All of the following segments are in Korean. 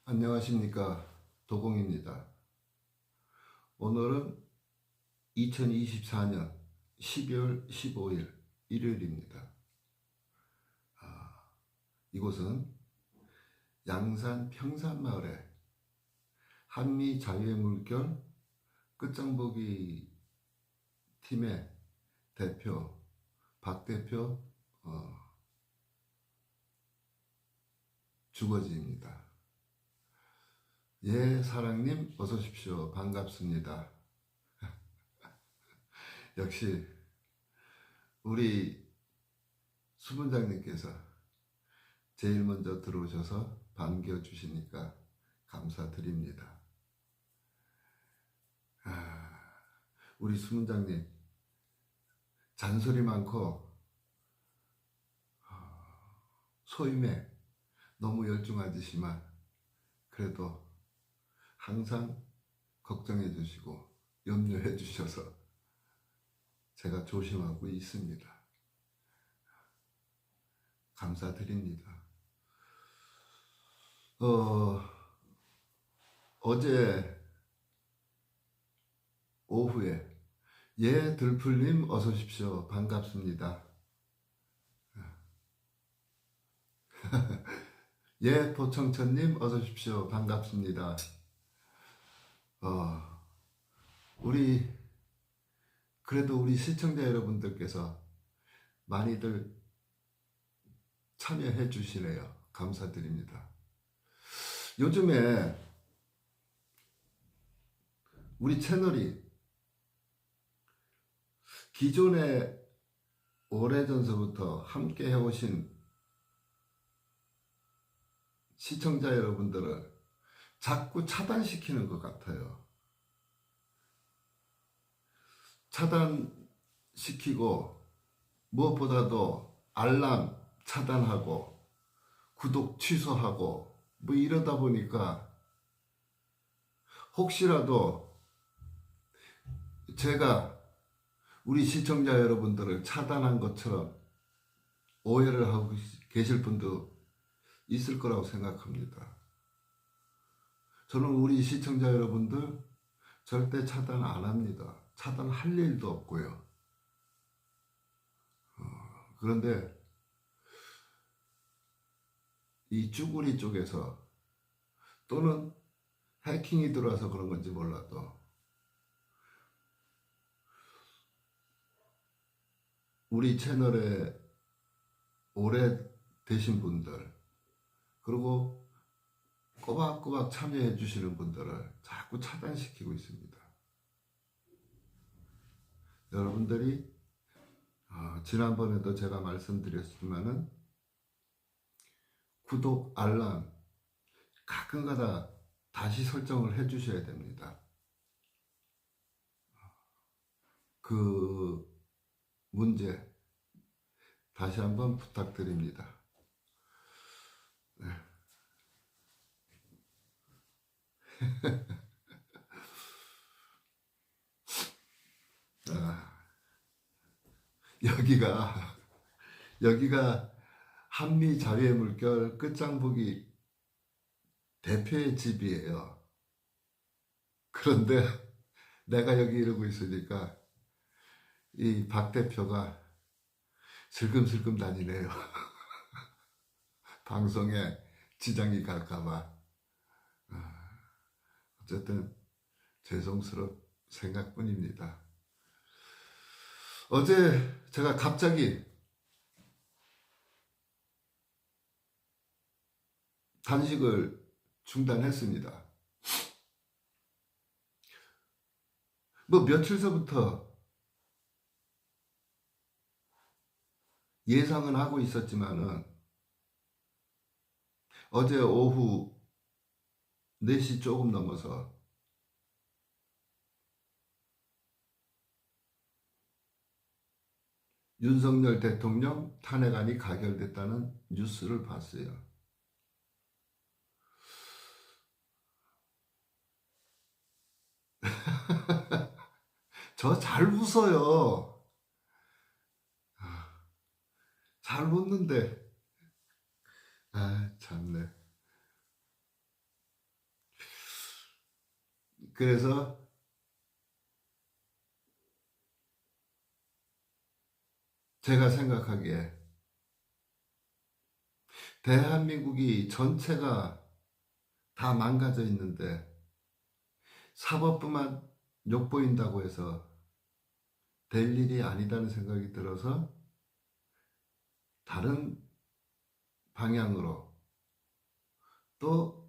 안녕하십니까, 도공입니다. 오늘은 2024년 12월 15일 일요일입니다. 이곳은 양산 평산마을의 한미자유의 물결 끝장보기 팀의 대표 박 대표 주거지입니다. 예, 사랑님 어서 오십시오. 반갑습니다. 역시 우리 수문장님께서 제일 먼저 들어오셔서 반겨주시니까 감사드립니다. 우리 수문장님 잔소리 많고 소임에 너무 열중하지만 그래도 항상 걱정해 주시고 염려해 주셔서 제가 조심하고 있습니다. 감사드립니다. 어제 오후에 예 들풀님 어서 오십시오. 반갑습니다. 예 포청천님 어서 오십시오. 반갑습니다. 그래도 우리 시청자 여러분들께서 많이들 참여해 주시네요. 감사드립니다. 요즘에 우리 채널이 기존에 오래전서부터 함께 해오신 시청자 여러분들을 자꾸 차단시키는 것 같아요. 차단시키고 무엇보다도 알람 차단하고 구독 취소하고 뭐 이러다 보니까 혹시라도 제가 우리 시청자 여러분들을 차단한 것처럼 오해를 하고 계실 분도 있을 거라고 생각합니다. 저는 우리 시청자 여러분들 절대 차단 안 합니다. 차단할 일도 없고요. 그런데 이 쭈구리 쪽에서 또는 해킹이 들어와서 그런 건지 몰라도 우리 채널에 오래 되신 분들 그리고 꼬박꼬박 참여해 주시는 분들을 자꾸 차단시키고 있습니다. 여러분들이 지난번에도 제가 말씀드렸지만은 구독, 알람 가끔가다 다시 설정을 해 주셔야 됩니다. 그 문제 다시 한번 부탁드립니다. 네. 여기가 한미 자유의 물결 끝장보기 대표의 집이에요. 그런데 내가 여기 이러고 있으니까 이 박 대표가 슬금슬금 다니네요. 방송에 지장이 갈까봐. 어쨌든 죄송스러운 생각뿐입니다. 어제 제가 갑자기 단식을 중단했습니다. 뭐 며칠 전부터 예상은 하고 있었지만은 어제 오후 4시 조금 넘어서 윤석열 대통령 탄핵안이 가결됐다는 뉴스를 봤어요. 저 잘 웃어요. 잘 웃는데 참네. 그래서 제가 생각하기에 대한민국이 전체가 다 망가져 있는데 사법부만 욕보인다고 해서 될 일이 아니다는 생각이 들어서 다른 방향으로 또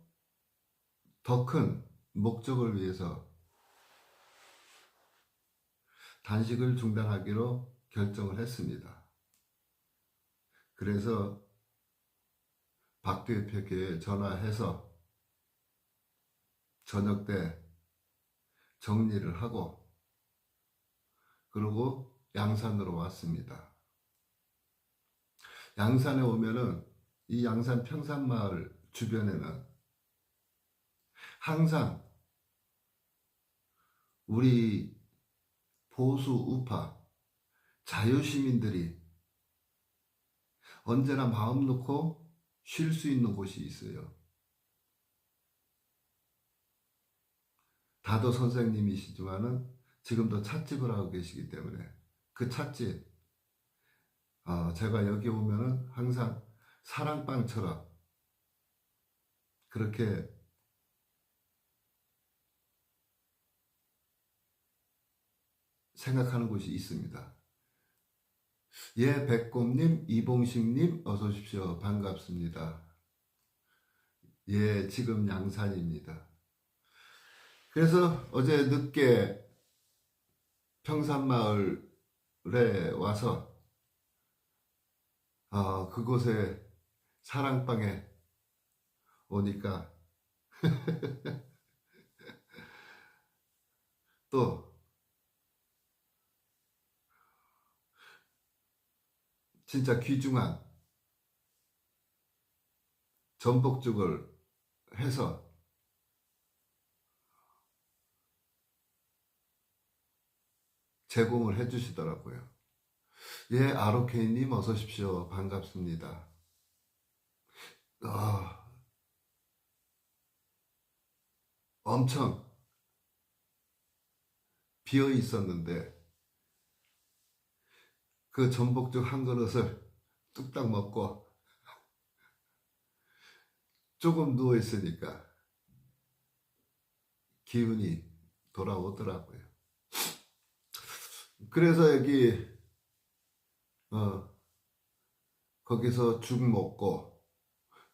더 큰 목적을 위해서 단식을 중단하기로 결정을 했습니다. 그래서 박 대표께 전화해서 저녁 때 정리를 하고 그리고 양산으로 왔습니다. 양산에 오면은 이 양산 평산마을 주변에는 항상 우리 보수 우파 자유시민들이 언제나 마음 놓고 쉴 수 있는 곳이 있어요. 다도 선생님이시지만은 지금도 찻집을 하고 계시기 때문에 그 찻집 제가 여기 오면은 항상 사랑방처럼 그렇게 생각하는 곳이 있습니다. 예, 백곰님, 이봉식님 어서 오십시오. 반갑습니다. 예, 지금 양산입니다. 그래서 어제 늦게 평산마을에 와서 그곳에 사랑방에 오니까 또 진짜 귀중한 전복죽을 해서 제공을 해 주시더라고요. 예, 아로케이님 어서 오십시오. 반갑습니다. 엄청 비어 있었는데 그 전복죽 한 그릇을 뚝딱 먹고 조금 누워 있으니까 기운이 돌아오더라고요. 그래서 여기 거기서 죽 먹고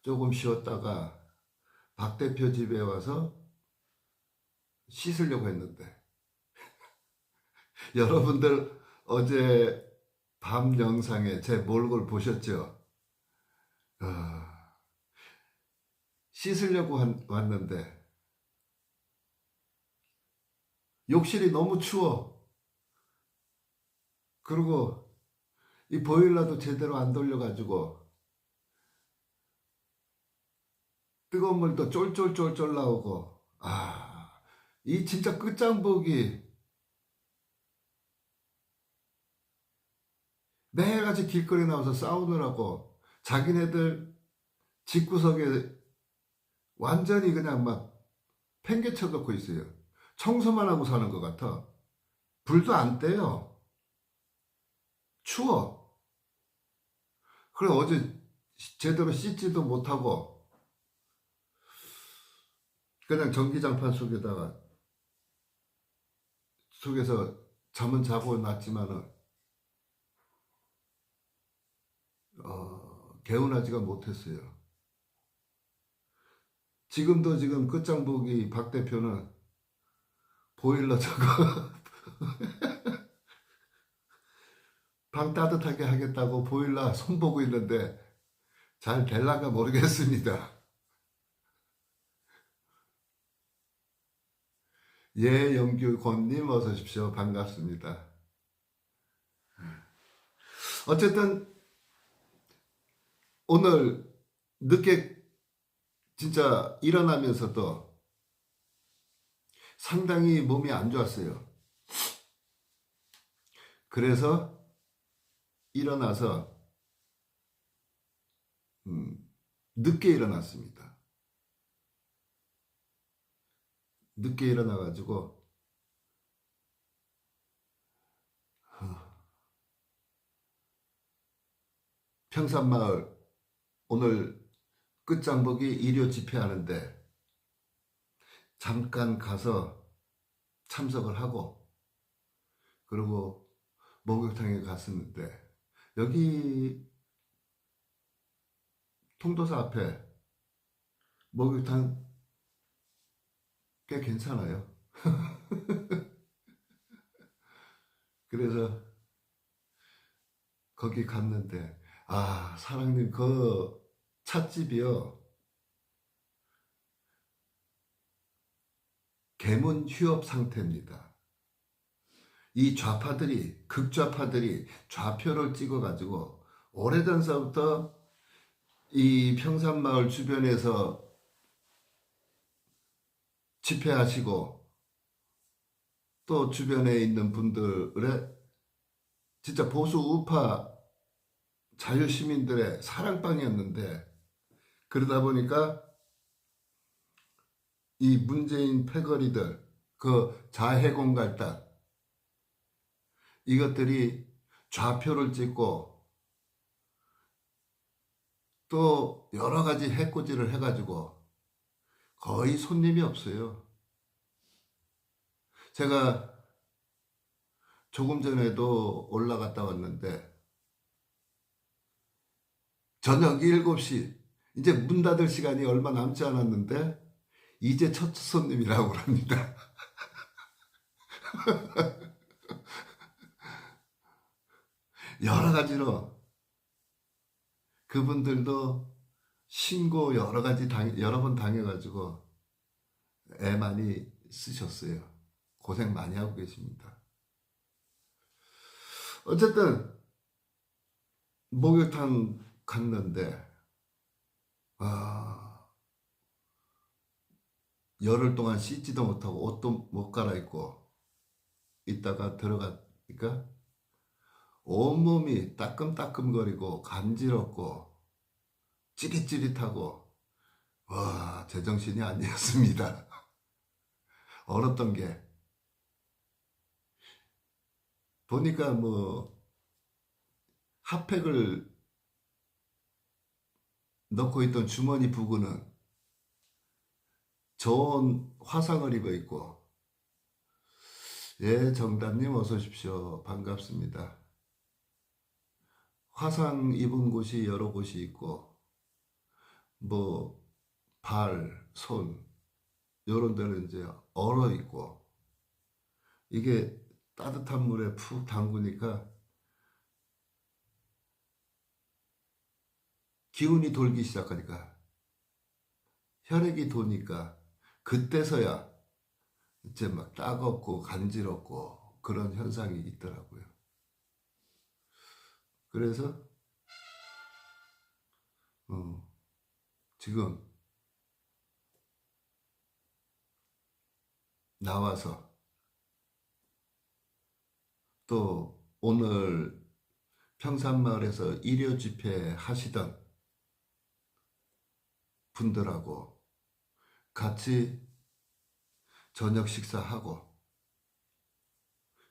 조금 쉬었다가 박 대표 집에 와서 씻으려고 했는데 여러분들 어제 밤 영상에 제 몰골 보셨죠? 씻으려고 왔는데 욕실이 너무 추워. 그리고 이 보일러도 제대로 안 돌려가지고 뜨거운 물도 쫄쫄쫄쫄 나오고 이 진짜 끝장보기 매일같이 길거리 나와서 싸우느라고 자기네들 집구석에 완전히 그냥 막 팽개쳐 놓고 있어요. 청소만 하고 사는 것 같아. 불도 안 떼요. 추워. 그래 어제 제대로 씻지도 못하고 그냥 전기장판 속에서 잠은 자고 났지만은 개운하지가 못했어요. 지금도 지금 끝장보기 박 대표는 보일러 저거 방 따뜻하게 하겠다고 보일러 손보고 있는데 잘 될란가 모르겠습니다. 예, 영규권님 어서 오십시오. 반갑습니다. 어쨌든 오늘 늦게 진짜 일어나면서도 상당히 몸이 안 좋았어요. 그래서 일어나서 늦게 일어났습니다. 늦게 일어나가지고 평산마을 오늘 끝장보기 일요 집회하는데 잠깐 가서 참석을 하고 그리고 목욕탕에 갔었는데 여기 통도사 앞에 목욕탕 꽤 괜찮아요. 그래서 거기 갔는데 사장님 그 찻집이요 개문 휴업 상태입니다. 이 좌파들이 극좌파들이 좌표를 찍어 가지고 오래전서부터 이 평산마을 주변에서 집회하시고 또 주변에 있는 분들의 진짜 보수 우파 자유시민들의 사랑방이었는데 그러다 보니까 이 문재인 패거리들 그 자해공갈단 이것들이 좌표를 찍고 또 여러 가지 해코지를 해가지고 거의 손님이 없어요. 제가 조금 전에도 올라갔다 왔는데 저녁 7시 이제 문 닫을 시간이 얼마 남지 않았는데 이제 첫 손님이라고 합니다. 여러 가지로 그분들도 신고 여러 번 당해가지고 애 많이 쓰셨어요. 고생 많이 하고 계십니다. 어쨌든 목욕탕 갔는데 열흘 동안 씻지도 못하고 옷도 못 갈아입고 있다가 들어가니까 온몸이 따끔따끔거리고 간지럽고 찌릿찌릿하고 제정신이 아니었습니다. 얼었던 게 보니까 뭐 핫팩을 넣고 있던 주머니 부분은 좋은 화상을 입어 있고 예 정답님 어서 오십시오. 반갑습니다. 화상 입은 곳이 여러 곳이 있고 뭐 발, 손 요런 데는 이제 얼어 있고 이게 따뜻한 물에 푹 담그니까 기운이 돌기 시작하니까 혈액이 도니까 그때서야 이제 막 따갑고 간지럽고 그런 현상이 있더라고요. 그래서 지금 나와서 또 오늘 평산마을에서 일요 집회 하시던 분들하고 같이 저녁 식사하고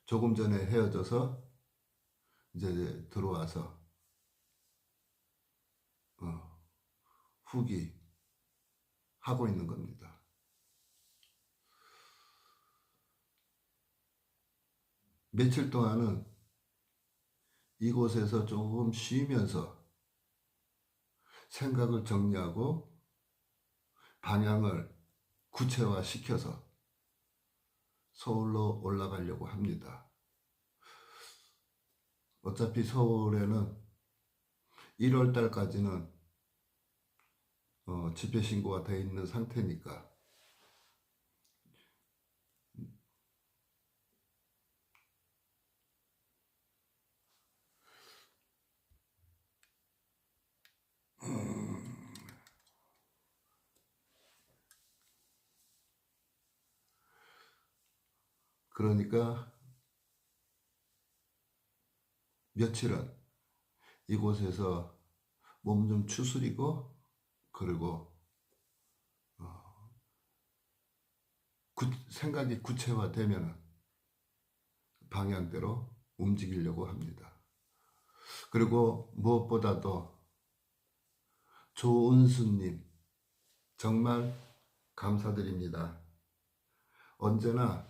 조금 전에 헤어져서 이제 들어와서 후기 하고 있는 겁니다. 며칠 동안은 이곳에서 조금 쉬면서 생각을 정리하고 방향을 구체화시켜서 서울로 올라가려고 합니다. 어차피 서울에는 1월 달까지는 집회 신고가 되어 있는 상태니까 그러니까 며칠은 이곳에서 몸 좀 추스리고 그리고 생각이 구체화되면 방향대로 움직이려고 합니다. 그리고 무엇보다도 조은수님 정말 감사드립니다. 언제나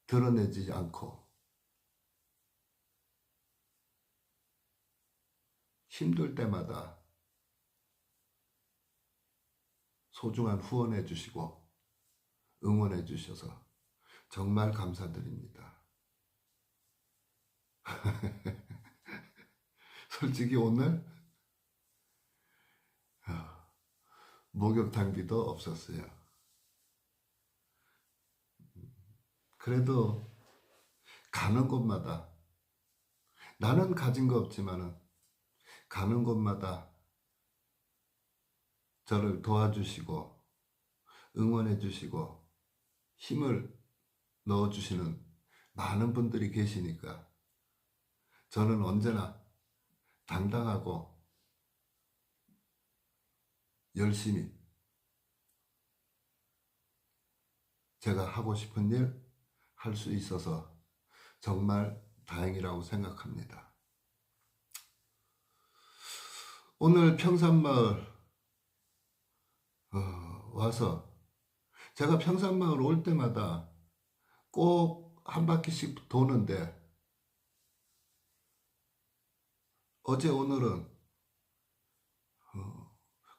드러내지 않고 힘들 때마다 소중한 후원해 주시고 응원해 주셔서 정말 감사드립니다. 솔직히 오늘 목욕탕비도 없었어요. 그래도 가는 곳마다 나는 가진 거 없지만은 가는 곳마다 저를 도와주시고 응원해 주시고 힘을 넣어주시는 많은 분들이 계시니까 저는 언제나 당당하고 열심히 제가 하고 싶은 일 할 수 있어서 정말 다행이라고 생각합니다. 오늘 평산마을 와서 제가 평산마을 올 때마다 꼭 한 바퀴씩 도는데 어제 오늘은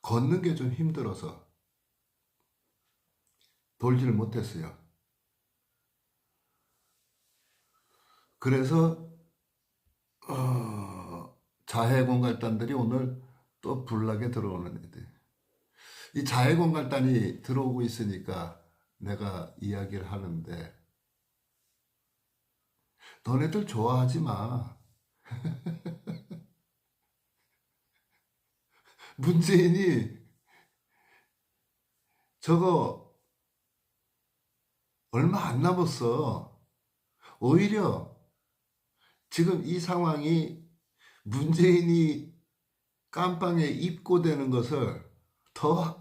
걷는 게 좀 힘들어서 돌지를 못했어요. 그래서 자해공갈단들이 오늘 또 불나게 들어오는 애들. 이 자해공갈단이 들어오고 있으니까 내가 이야기를 하는데 너네들 좋아하지 마. 문재인이 저거 얼마 안 남았어. 오히려 지금 이 상황이 문재인이 깜빵에 입고되는 것을 더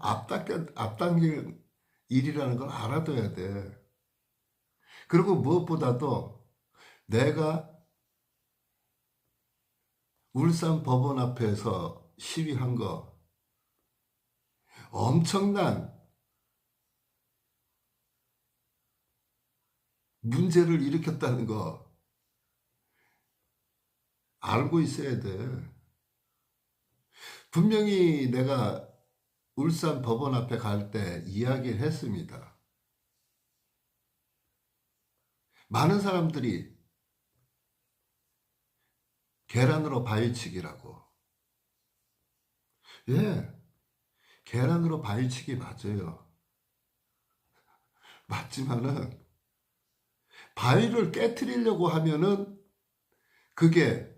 앞당길 일이라는 걸 알아둬야 돼. 그리고 무엇보다도 내가 울산 법원 앞에서 시위한 거 엄청난 문제를 일으켰다는 거 알고 있어야 돼. 분명히 내가 울산 법원 앞에 갈 때 이야기를 했습니다. 많은 사람들이 계란으로 바위치기라고. 예, 계란으로 바위치기 맞아요. 맞지만은 바위를 깨트리려고 하면은 그게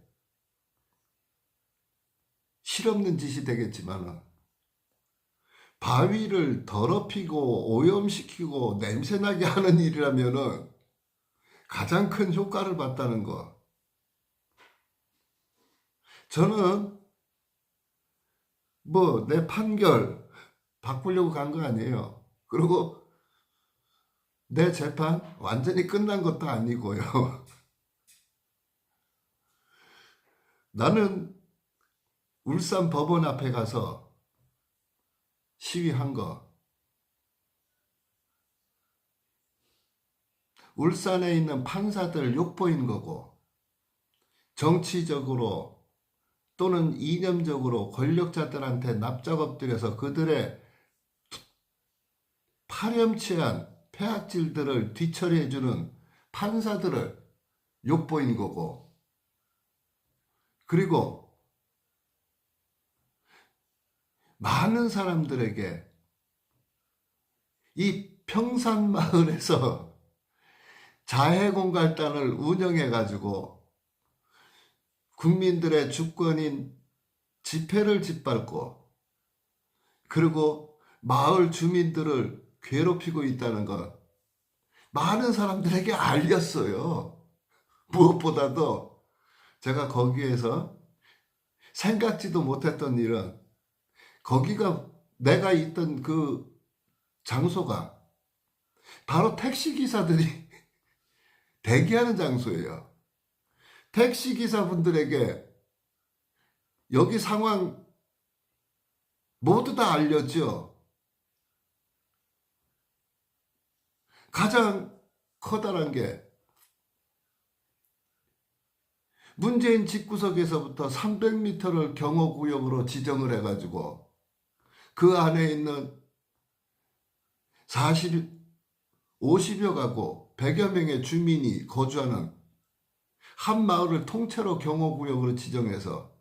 실없는 짓이 되겠지만은 바위를 더럽히고 오염시키고 냄새나게 하는 일이라면은 가장 큰 효과를 봤다는 거. 저는 뭐 내 판결 바꾸려고 간 거 아니에요. 그리고 내 재판 완전히 끝난 것도 아니고요. 나는 울산 법원 앞에 가서 시위한 거, 울산에 있는 판사들 욕보인 거고, 정치적으로 또는 이념적으로 권력자들한테 납작엎드려서 그들의 파렴치한 폐악질들을 뒤처리해주는 판사들을 욕보인 거고, 그리고 많은 사람들에게 이 평산마을에서 자해공갈단을 운영해가지고 국민들의 주권인 집회를 짓밟고 그리고 마을 주민들을 괴롭히고 있다는 것 많은 사람들에게 알렸어요. 무엇보다도 제가 거기에서 생각지도 못했던 일은 거기가 내가 있던 그 장소가 바로 택시기사들이 대기하는 장소예요. 택시기사분들에게 여기 상황 모두 다 알렸죠. 가장 커다란 게 문재인 집구석에서부터 300m를 경호구역으로 지정을 해가지고 그 안에 있는 50여 가구 100여 명의 주민이 거주하는 한 마을을 통째로 경호구역으로 지정해서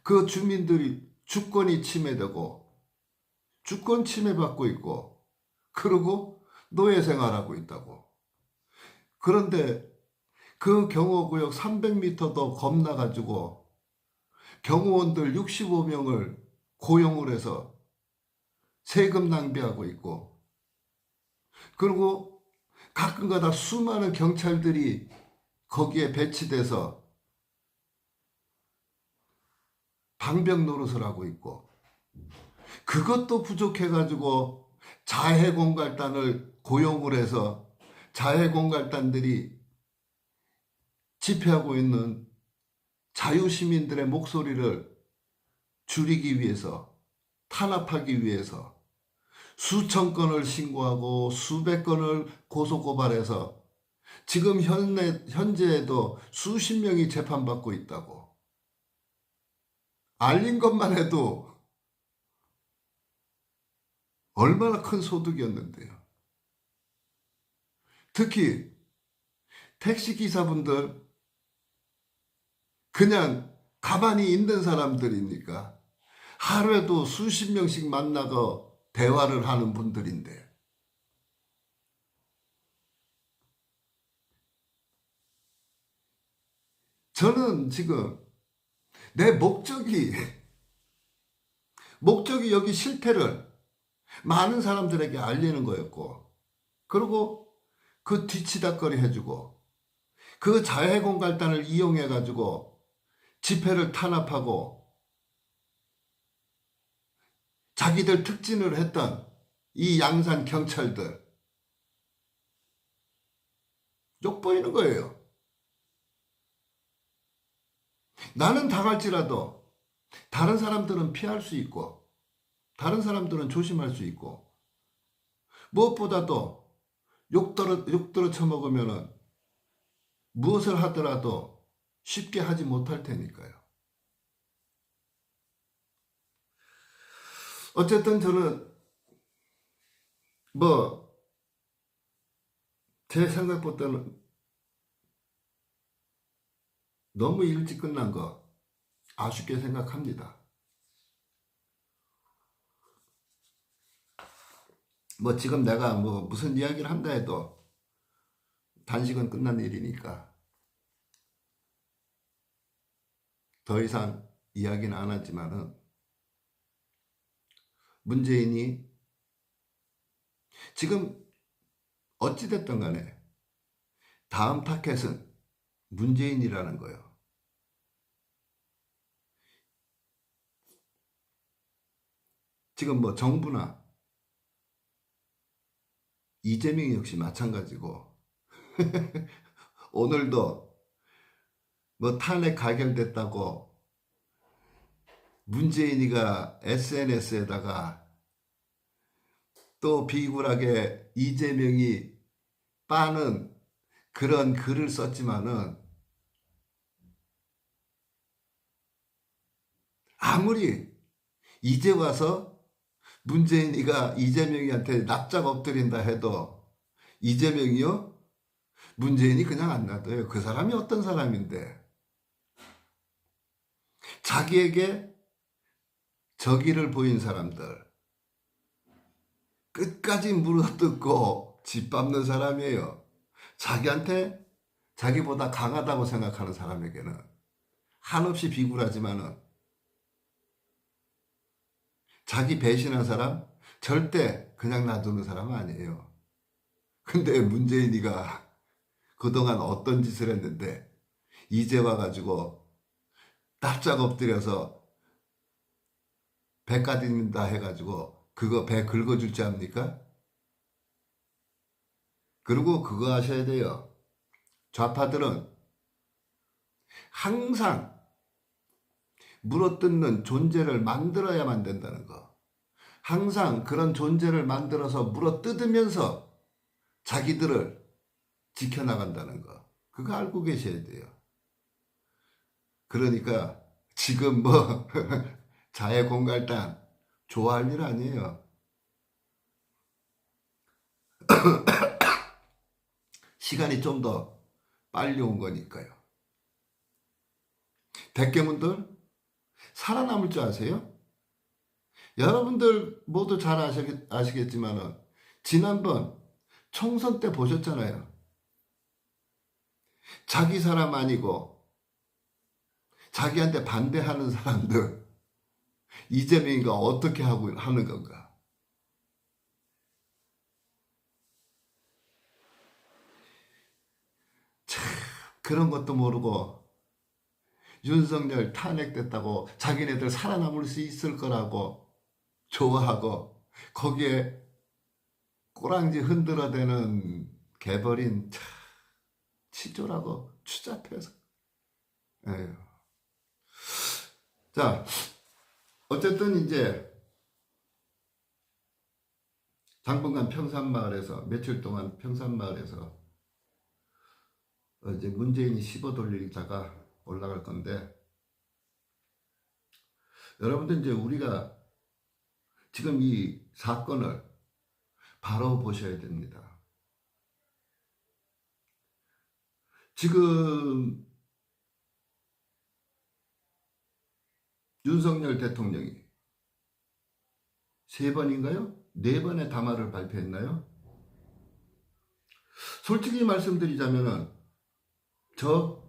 그 주민들이 주권이 침해되고 주권 침해받고 있고 그러고 노예 생활하고 있다고. 그런데 그 경호구역 300m도 겁나가지고 경호원들 65명을 고용을 해서 세금 낭비하고 있고, 그리고 가끔가다 수많은 경찰들이 거기에 배치돼서 방병 노릇을 하고 있고, 그것도 부족해가지고 자해공갈단을 고용을 해서 자해공갈단들이 집회하고 있는 자유시민들의 목소리를 줄이기 위해서, 탄압하기 위해서 수천 건을 신고하고 수백 건을 고소고발해서 지금 현재에도 수십 명이 재판받고 있다고. 알린 것만 해도 얼마나 큰 소득이었는데요. 특히 택시기사분들 그냥 가만히 있는 사람들이니까 하루에도 수십 명씩 만나고 대화를 하는 분들인데, 저는 지금 내 목적이 여기 실태를 많은 사람들에게 알리는 거였고, 그리고 그 뒤치다거리 해주고 그 자해공갈단을 이용해 가지고 집회를 탄압하고 자기들 특진을 했던 이 양산 경찰들 욕보이는 거예요. 나는 당할지라도 다른 사람들은 피할 수 있고 다른 사람들은 조심할 수 있고, 무엇보다도 욕들어 처먹으면 무엇을 하더라도 쉽게 하지 못할 테니까요. 어쨌든 저는 제 생각보다는 너무 일찍 끝난 거 아쉽게 생각합니다. 지금 내가 무슨 이야기를 한다 해도 단식은 끝난 일이니까 더 이상 이야기는 안 하지만은, 문재인이 지금 어찌됐든 간에 다음 타켓은 문재인이라는 거예요. 지금 정부나 이재명 역시 마찬가지고 오늘도 탄핵 가결됐다고 문재인이가 SNS에다가 또 비굴하게 이재명이 빠는 그런 글을 썼지만은, 아무리 이제 와서 문재인이가 이재명이한테 납작 엎드린다 해도 이재명이요? 문재인이 그냥 안 놔둬요. 그 사람이 어떤 사람인데. 자기에게 적의를 보인 사람들 끝까지 물어뜯고 짓밟는 사람이에요. 자기한테 자기보다 강하다고 생각하는 사람에게는 한없이 비굴하지만은, 자기 배신한 사람 절대 그냥 놔두는 사람은 아니에요. 근데 문재인이가 그동안 어떤 짓을 했는데 이제 와가지고 납작 엎드려서 배까지다 해가지고 그거 배 긁어줄 줄 압니까? 그리고 그거 하셔야 돼요. 좌파들은 항상 물어뜯는 존재를 만들어야만 된다는 거. 항상 그런 존재를 만들어서 물어뜯으면서 자기들을 지켜나간다는 거. 그거 알고 계셔야 돼요. 그러니까 지금 뭐 자해공갈단 좋아할 일 아니에요. 시간이 좀 더 빨리 온 거니까요. 백개문들 살아남을 줄 아세요? 여러분들 모두 잘 아시겠지만은 지난번 총선 때 보셨잖아요. 자기 사람 아니고 자기한테 반대하는 사람들 이재명이가 어떻게 하는 건가? 참 그런 것도 모르고 윤석열 탄핵됐다고 자기네들 살아남을 수 있을 거라고 좋아하고 거기에 꼬랑지 흔들어대는 개버린 치졸하고 추잡해서. 에휴. 자, 어쨌든 이제 당분간 평산마을에서 며칠 동안 평산마을에서 이제 문재인이 씹어 돌리다가 올라갈 건데, 여러분들 이제 우리가 지금 이 사건을 바로 보셔야 됩니다. 지금 윤석열 대통령이 3번인가요? 4번의 담화를 발표했나요? 솔직히 말씀드리자면은 저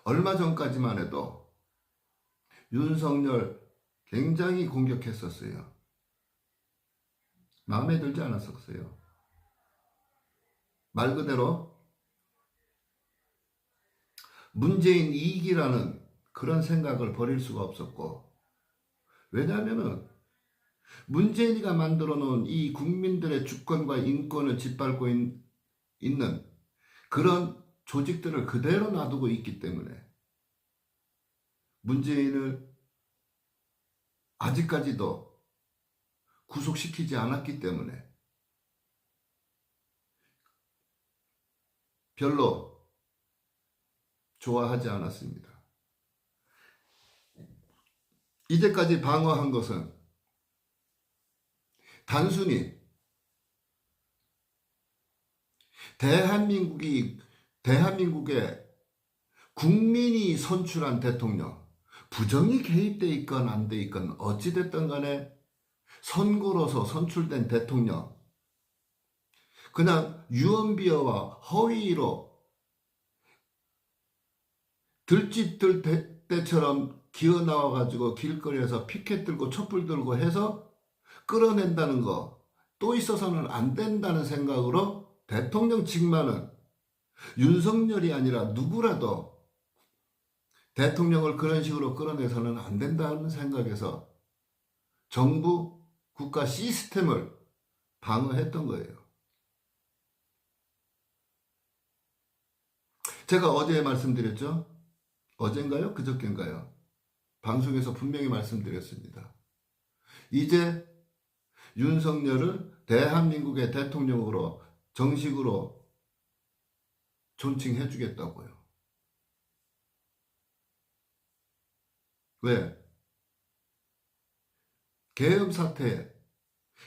얼마 전까지만 해도 윤석열 굉장히 공격했었어요. 마음에 들지 않았었어요. 말 그대로 문재인 이익이라는 그런 생각을 버릴 수가 없었고, 왜냐하면은 문재인이가 만들어 놓은 이 국민들의 주권과 인권을 짓밟고 있는 그런 조직들을 그대로 놔두고 있기 때문에 문재인을 아직까지도 구속시키지 않았기 때문에 별로 좋아하지 않았습니다. 이제까지 방어한 것은 단순히 대한민국의 국민이 선출한 대통령, 부정이 개입돼 있건 안 돼 있건 어찌됐든 간에 선거로서 선출된 대통령, 그냥 유언비어와 허위로 들쥐들 때처럼 기어 나와가지고 길거리에서 피켓 들고 촛불 들고 해서 끌어낸다는 거 또 있어서는 안 된다는 생각으로 대통령직만은 윤석열이 아니라 누구라도 대통령을 그런 식으로 끌어내서는 안 된다는 생각에서 정부 국가 시스템을 방어했던 거예요. 제가 어제 말씀드렸죠? 어젠가요? 그저께인가요? 방송에서 분명히 말씀드렸습니다. 이제 윤석열을 대한민국의 대통령으로 정식으로 존칭해 주겠다고요. 왜? 계엄 사태,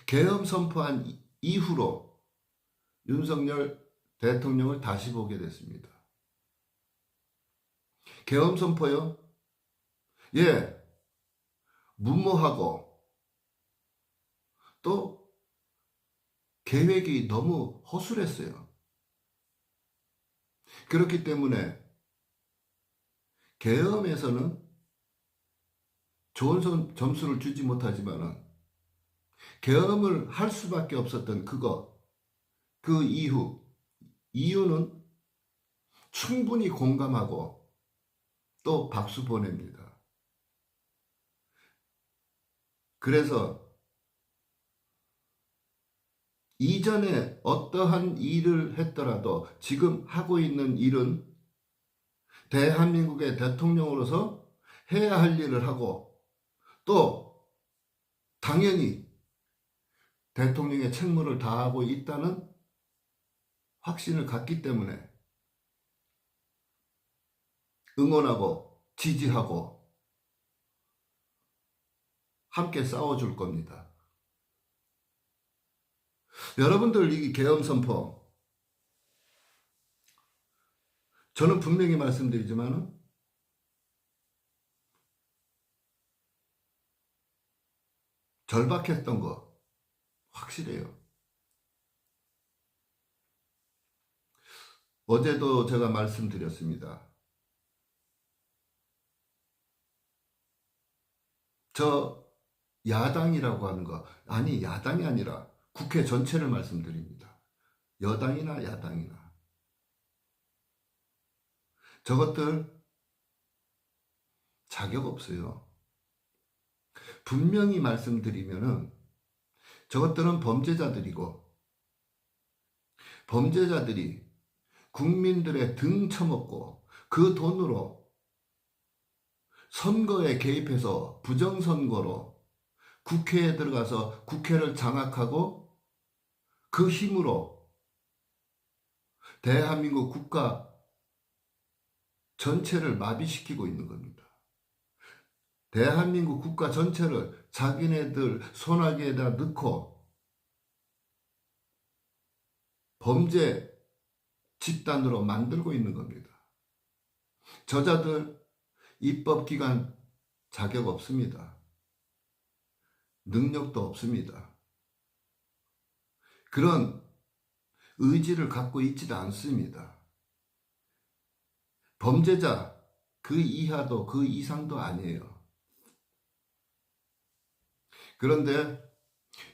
계엄 선포한 이후로 윤석열 대통령을 다시 보게 됐습니다. 계엄 선포요? 예, 무모하고 또 계획이 너무 허술했어요. 그렇기 때문에 계엄에서는 좋은 점수를 주지 못하지만은 계엄을 할 수밖에 없었던 그 이유는 충분히 공감하고 또 박수 보냅니다. 그래서 이전에 어떠한 일을 했더라도 지금 하고 있는 일은 대한민국의 대통령으로서 해야 할 일을 하고, 또 당연히 대통령의 책무를 다하고 있다는 확신을 갖기 때문에 응원하고 지지하고 함께 싸워줄 겁니다. 여러분들 이 계엄 선포, 저는 분명히 말씀드리지만 절박했던 거 확실해요. 어제도 제가 말씀드렸습니다. 저 야당이라고 하는 거, 아니 야당이 아니라 국회 전체를 말씀드립니다. 여당이나 야당이나 저것들 자격 없어요. 분명히 말씀드리면은 저것들은 범죄자들이고, 범죄자들이 국민들의 등 쳐먹고 그 돈으로 선거에 개입해서 부정선거로 국회에 들어가서 국회를 장악하고 그 힘으로 대한민국 국가 전체를 마비시키고 있는 겁니다. 대한민국 국가 전체를 자기네들 손아귀에다 넣고 범죄 집단으로 만들고 있는 겁니다. 저자들 입법기관 자격 없습니다. 능력도 없습니다. 그런 의지를 갖고 있지도 않습니다. 범죄자 그 이하도 그 이상도 아니에요. 그런데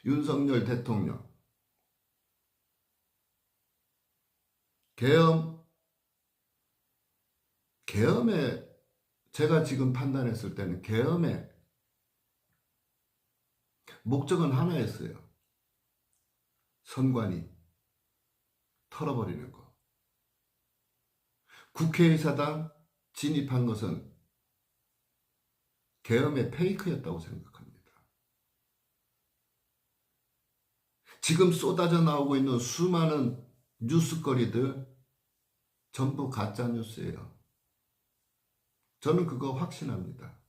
윤석열 대통령 계엄에 제가 지금 판단했을 때는 계엄의 목적은 하나였어요. 선관위 털어버리는 거. 국회의사당 진입한 것은 계엄의 페이크였다고 생각합니다. 지금 쏟아져 나오고 있는 수많은 뉴스거리들 전부 가짜 뉴스예요. 저는 그거 확신합니다.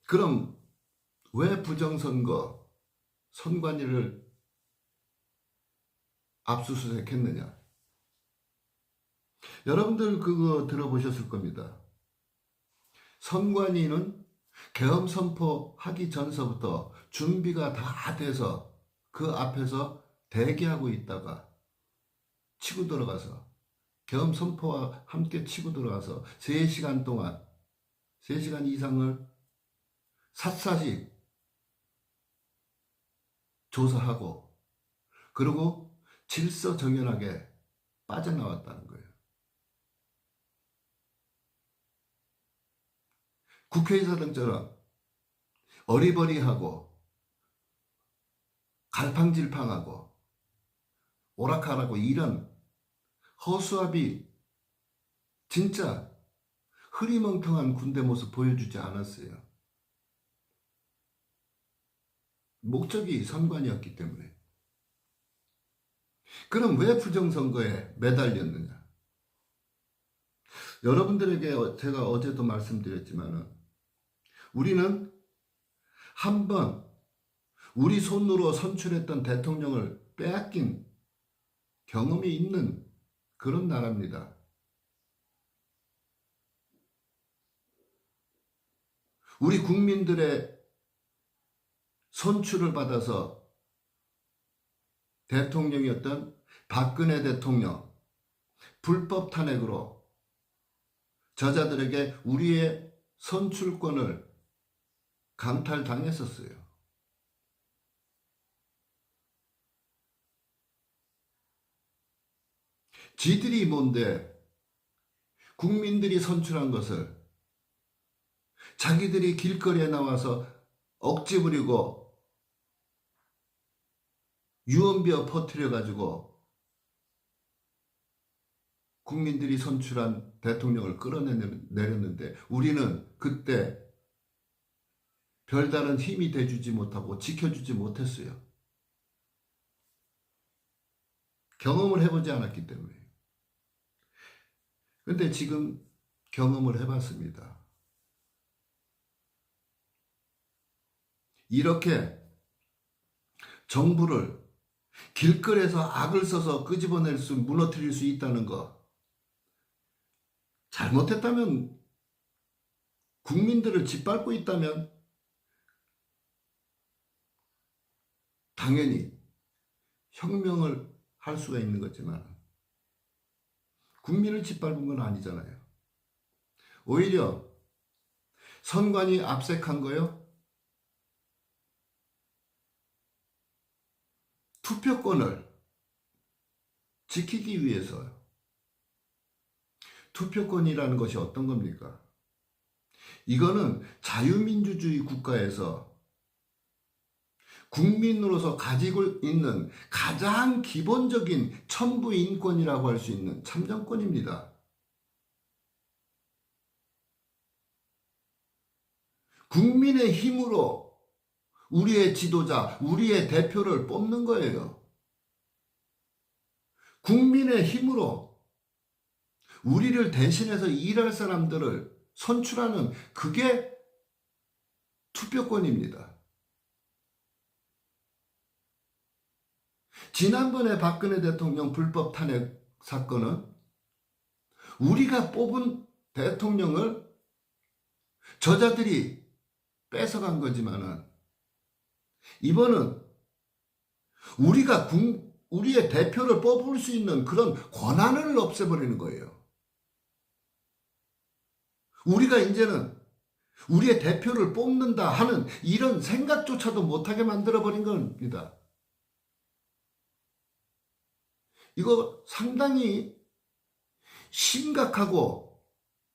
그럼 왜 부정선거 선관위를 압수수색했느냐? 여러분들 그거 들어보셨을 겁니다. 선관위는 계엄 선포하기 전서부터 준비가 다 돼서 그 앞에서 대기하고 있다가 치고 들어가서 계엄 선포와 함께 치고 들어가서 3시간 동안 3시간 이상을 샅샅이 조사하고 그리고 질서정연하게 빠져나왔다는 거예요. 국회의사당처럼 어리버리하고 갈팡질팡하고 오락가락하고 이런 허수아비 진짜 흐리멍텅한 군대 모습 보여주지 않았어요. 목적이 선관위였기 때문에. 그럼 왜 부정선거에 매달렸느냐? 여러분들에게 제가 어제도 말씀드렸지만 우리는 한번 우리 손으로 선출했던 대통령을 빼앗긴 경험이 있는 그런 나라입니다. 우리 국민들의 선출을 받아서 대통령이었던 박근혜 대통령 불법 탄핵으로 저자들에게 우리의 선출권을 강탈당했었어요. 지들이 뭔데 국민들이 선출한 것을 자기들이 길거리에 나와서 억지 부리고 유언비어 퍼뜨려 가지고 국민들이 선출한 대통령을 끌어내렸는데 우리는 그때 별다른 힘이 돼주지 못하고 지켜주지 못했어요. 경험을 해보지 않았기 때문에. 근데 지금 경험을 해봤습니다. 이렇게 정부를 길거리에서 악을 써서 끄집어낼 수, 무너뜨릴 수 있다는 거, 잘못했다면, 국민들을 짓밟고 있다면 당연히 혁명을 할 수가 있는 거지만 국민을 짓밟은 건 아니잖아요. 오히려 선관위 압색한 거요. 투표권을 지키기 위해서요. 투표권이라는 것이 어떤 겁니까? 이거는 자유민주주의 국가에서 국민으로서 가지고 있는 가장 기본적인 천부인권이라고 할 수 있는 참정권입니다. 국민의 힘으로 우리의 지도자, 우리의 대표를 뽑는 거예요. 국민의 힘으로 우리를 대신해서 일할 사람들을 선출하는 그게 투표권입니다. 지난번에 박근혜 대통령 불법 탄핵 사건은 우리가 뽑은 대통령을 저자들이 뺏어간 거지만은 이번은 우리가 우리의 대표를 뽑을 수 있는 그런 권한을 없애버리는 거예요. 우리가 이제는 우리의 대표를 뽑는다 하는 이런 생각조차도 못하게 만들어버린 겁니다. 이거 상당히 심각하고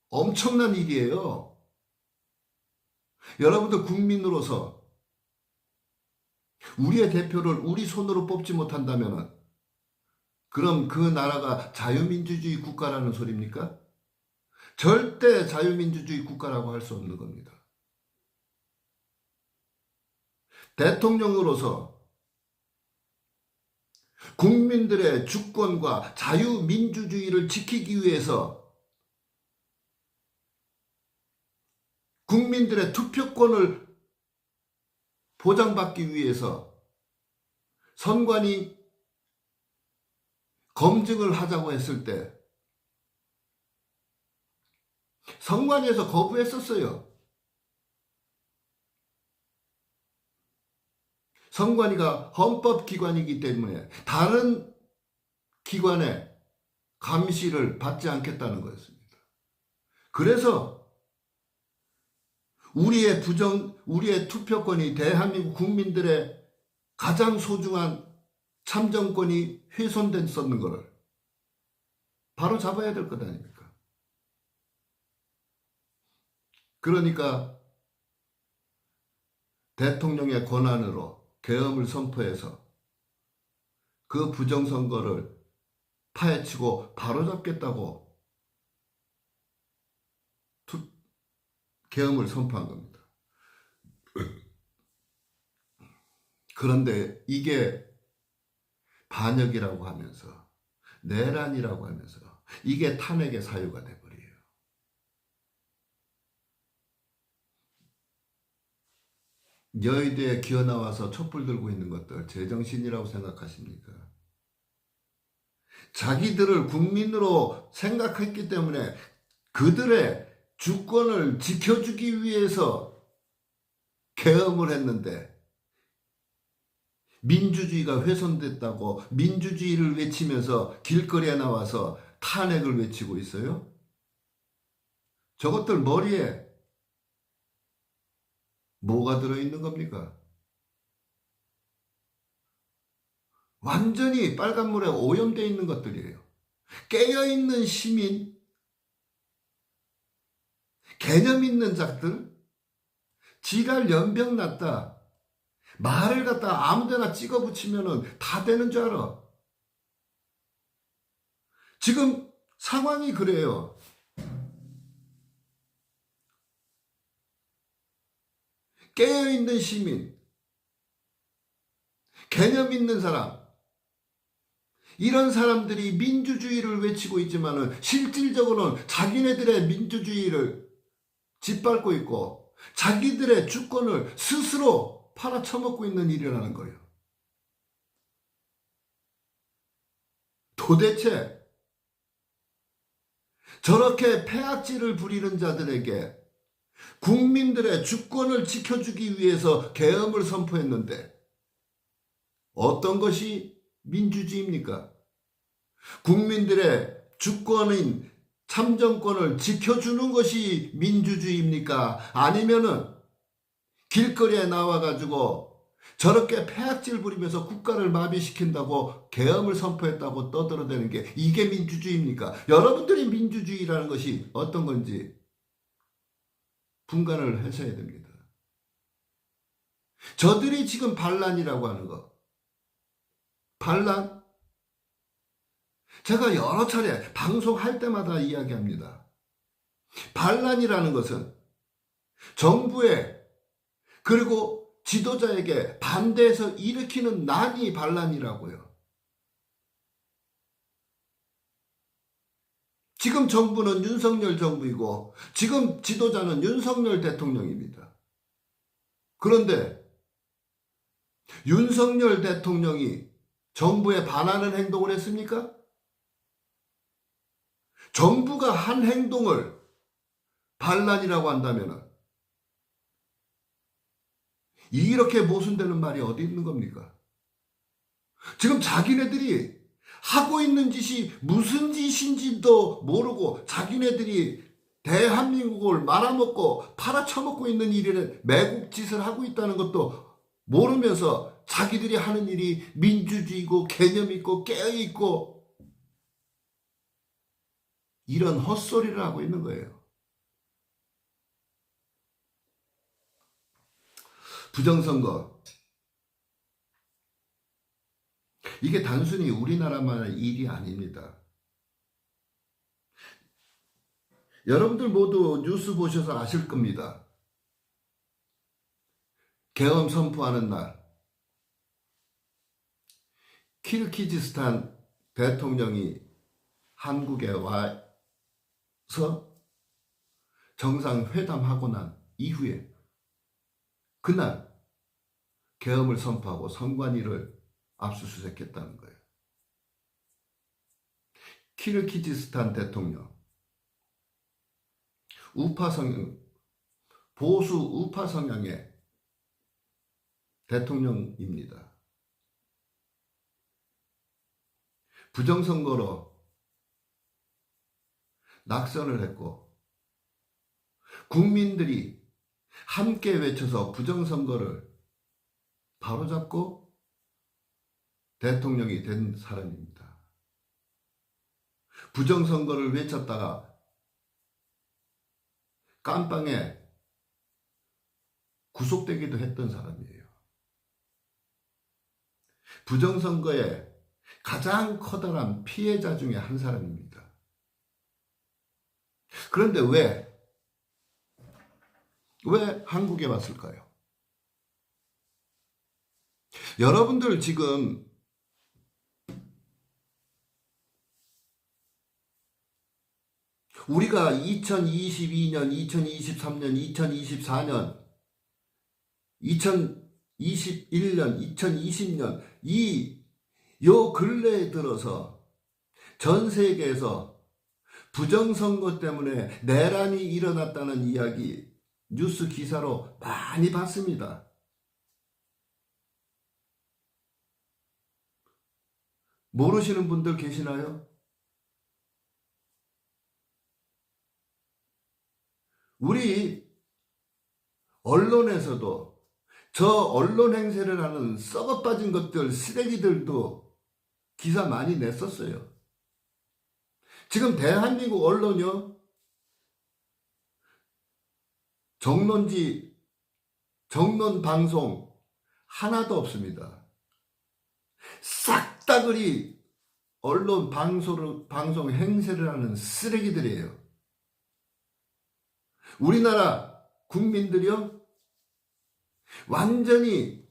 엄청난 일이에요. 여러분들 국민으로서 우리의 대표를 우리 손으로 뽑지 못한다면 그럼 그 나라가 자유민주주의 국가라는 소리입니까? 절대 자유민주주의 국가라고 할 수 없는 겁니다. 대통령으로서 국민들의 주권과 자유민주주의를 지키기 위해서 국민들의 투표권을 보장받기 위해서 선관위 검증을 하자고 했을 때 선관위에서 거부했었어요. 선관위가 헌법기관이기 때문에 다른 기관의 감시를 받지 않겠다는 거였습니다. 그래서 우리의 투표권이 대한민국 국민들의 가장 소중한 참정권이 훼손됐었는 것을 바로 잡아야 될 것 아닙니까? 그러니까 대통령의 권한으로 계엄을 선포해서 그 부정선거를 파헤치고 바로잡겠다고 계엄을 선포한 겁니다. 그런데 이게 반역이라고 하면서 내란이라고 하면서 이게 탄핵의 사유가 돼버려요. 여의도에 기어나와서 촛불 들고 있는 것들 제정신이라고 생각하십니까? 자기들을 국민으로 생각했기 때문에 그들의 주권을 지켜주기 위해서 계엄을 했는데 민주주의가 훼손됐다고 민주주의를 외치면서 길거리에 나와서 탄핵을 외치고 있어요? 저것들 머리에 뭐가 들어있는 겁니까? 완전히 빨간물에 오염되어 있는 것들이에요. 깨어있는 시민, 개념 있는 자들, 지랄 연병 났다. 말을 갖다 아무데나 찍어 붙이면은 다 되는 줄 알아. 지금 상황이 그래요. 깨어있는 시민, 개념 있는 사람, 이런 사람들이 민주주의를 외치고 있지만은 실질적으로는 자기네들의 민주주의를 짓밟고 있고 자기들의 주권을 스스로 팔아쳐먹고 있는 일이라는 거예요. 도대체 저렇게 폐악질을 부리는 자들에게 국민들의 주권을 지켜주기 위해서 계엄을 선포했는데 어떤 것이 민주주의입니까? 국민들의 주권인 참정권을 지켜주는 것이 민주주의입니까? 아니면은 길거리에 나와가지고 저렇게 폐악질 부리면서 국가를 마비시킨다고 계엄을 선포했다고 떠들어대는 게 이게 민주주의입니까? 여러분들이 민주주의라는 것이 어떤 건지 분간을 하셔야 됩니다. 저들이 지금 반란이라고 하는 거. 반란? 제가 여러 차례 방송할 때마다 이야기합니다. 반란이라는 것은 정부에 그리고 지도자에게 반대해서 일으키는 난이 반란이라고요. 지금 정부는 윤석열 정부이고 지금 지도자는 윤석열 대통령입니다. 그런데 윤석열 대통령이 정부에 반하는 행동을 했습니까? 정부가 한 행동을 반란이라고 한다면 이렇게 모순되는 말이 어디 있는 겁니까? 지금 자기네들이 하고 있는 짓이 무슨 짓인지도 모르고 자기네들이 대한민국을 말아먹고 팔아쳐먹고 있는 일이는 매국짓을 하고 있다는 것도 모르면서 자기들이 하는 일이 민주주의고 개념 있고 깨어있고 이런 헛소리를 하고 있는 거예요. 부정선거. 이게 단순히 우리나라만의 일이 아닙니다. 여러분들 모두 뉴스 보셔서 아실 겁니다. 계엄 선포하는 날 키르기즈스탄 대통령이 한국에 와서 정상회담하고 난 이후에 그날 계엄을 선포하고 선관위를 압수수색했다는 거예요. 키르기즈스탄 대통령 보수 우파 성향의 대통령입니다. 부정선거로 낙선을 했고 국민들이 함께 외쳐서 부정선거를 바로잡고 대통령이 된 사람입니다. 부정선거를 외쳤다가 깜빵에 구속되기도 했던 사람이에요. 부정선거의 가장 커다란 피해자 중에 한 사람입니다. 그런데 왜 한국에 왔을까요? 여러분들 지금 우리가 2022년, 2023년, 2024년, 2021년, 2020년 요 근래에 들어서 전 세계에서 부정선거 때문에 내란이 일어났다는 이야기 뉴스 기사로 많이 봤습니다. 모르시는 분들 계시나요? 우리 언론에서도 저 언론 행세를 하는 썩어빠진 것들, 쓰레기들도 기사 많이 냈었어요. 지금 대한민국 언론이요? 정론지, 정론 방송 하나도 없습니다. 싹 다 그리 언론 방송 행세를 하는 쓰레기들이에요. 우리나라 국민들이요, 완전히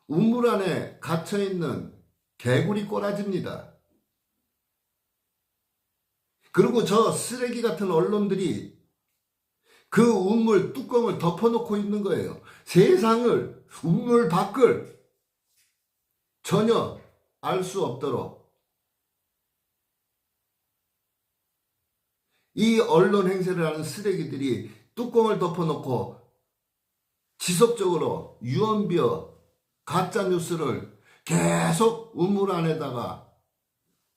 우물 안에 갇혀있는 개구리 꼬라지입니다. 그리고 저 쓰레기 같은 언론들이 그 우물 뚜껑을 덮어놓고 있는 거예요. 세상을, 우물 밖을 전혀 알 수 없도록. 이 언론 행세를 하는 쓰레기들이 뚜껑을 덮어놓고 지속적으로 유언비어 가짜 뉴스를 계속 우물 안에다가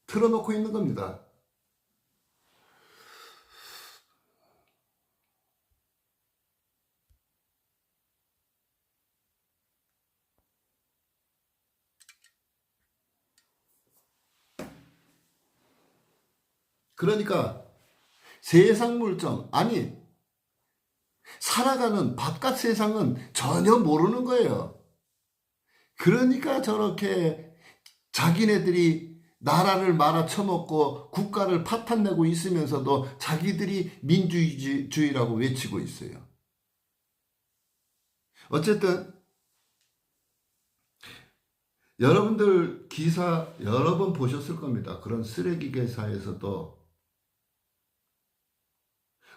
틀어놓고 있는 겁니다. 그러니까 세상 물정, 아니 살아가는 바깥 세상은 전혀 모르는 거예요. 그러니까 저렇게 자기네들이 나라를 말아쳐먹고 국가를 파탄내고 있으면서도 자기들이 민주주의라고 외치고 있어요. 어쨌든 여러분들 기사 여러 번 보셨을 겁니다. 그런 쓰레기 기사에서도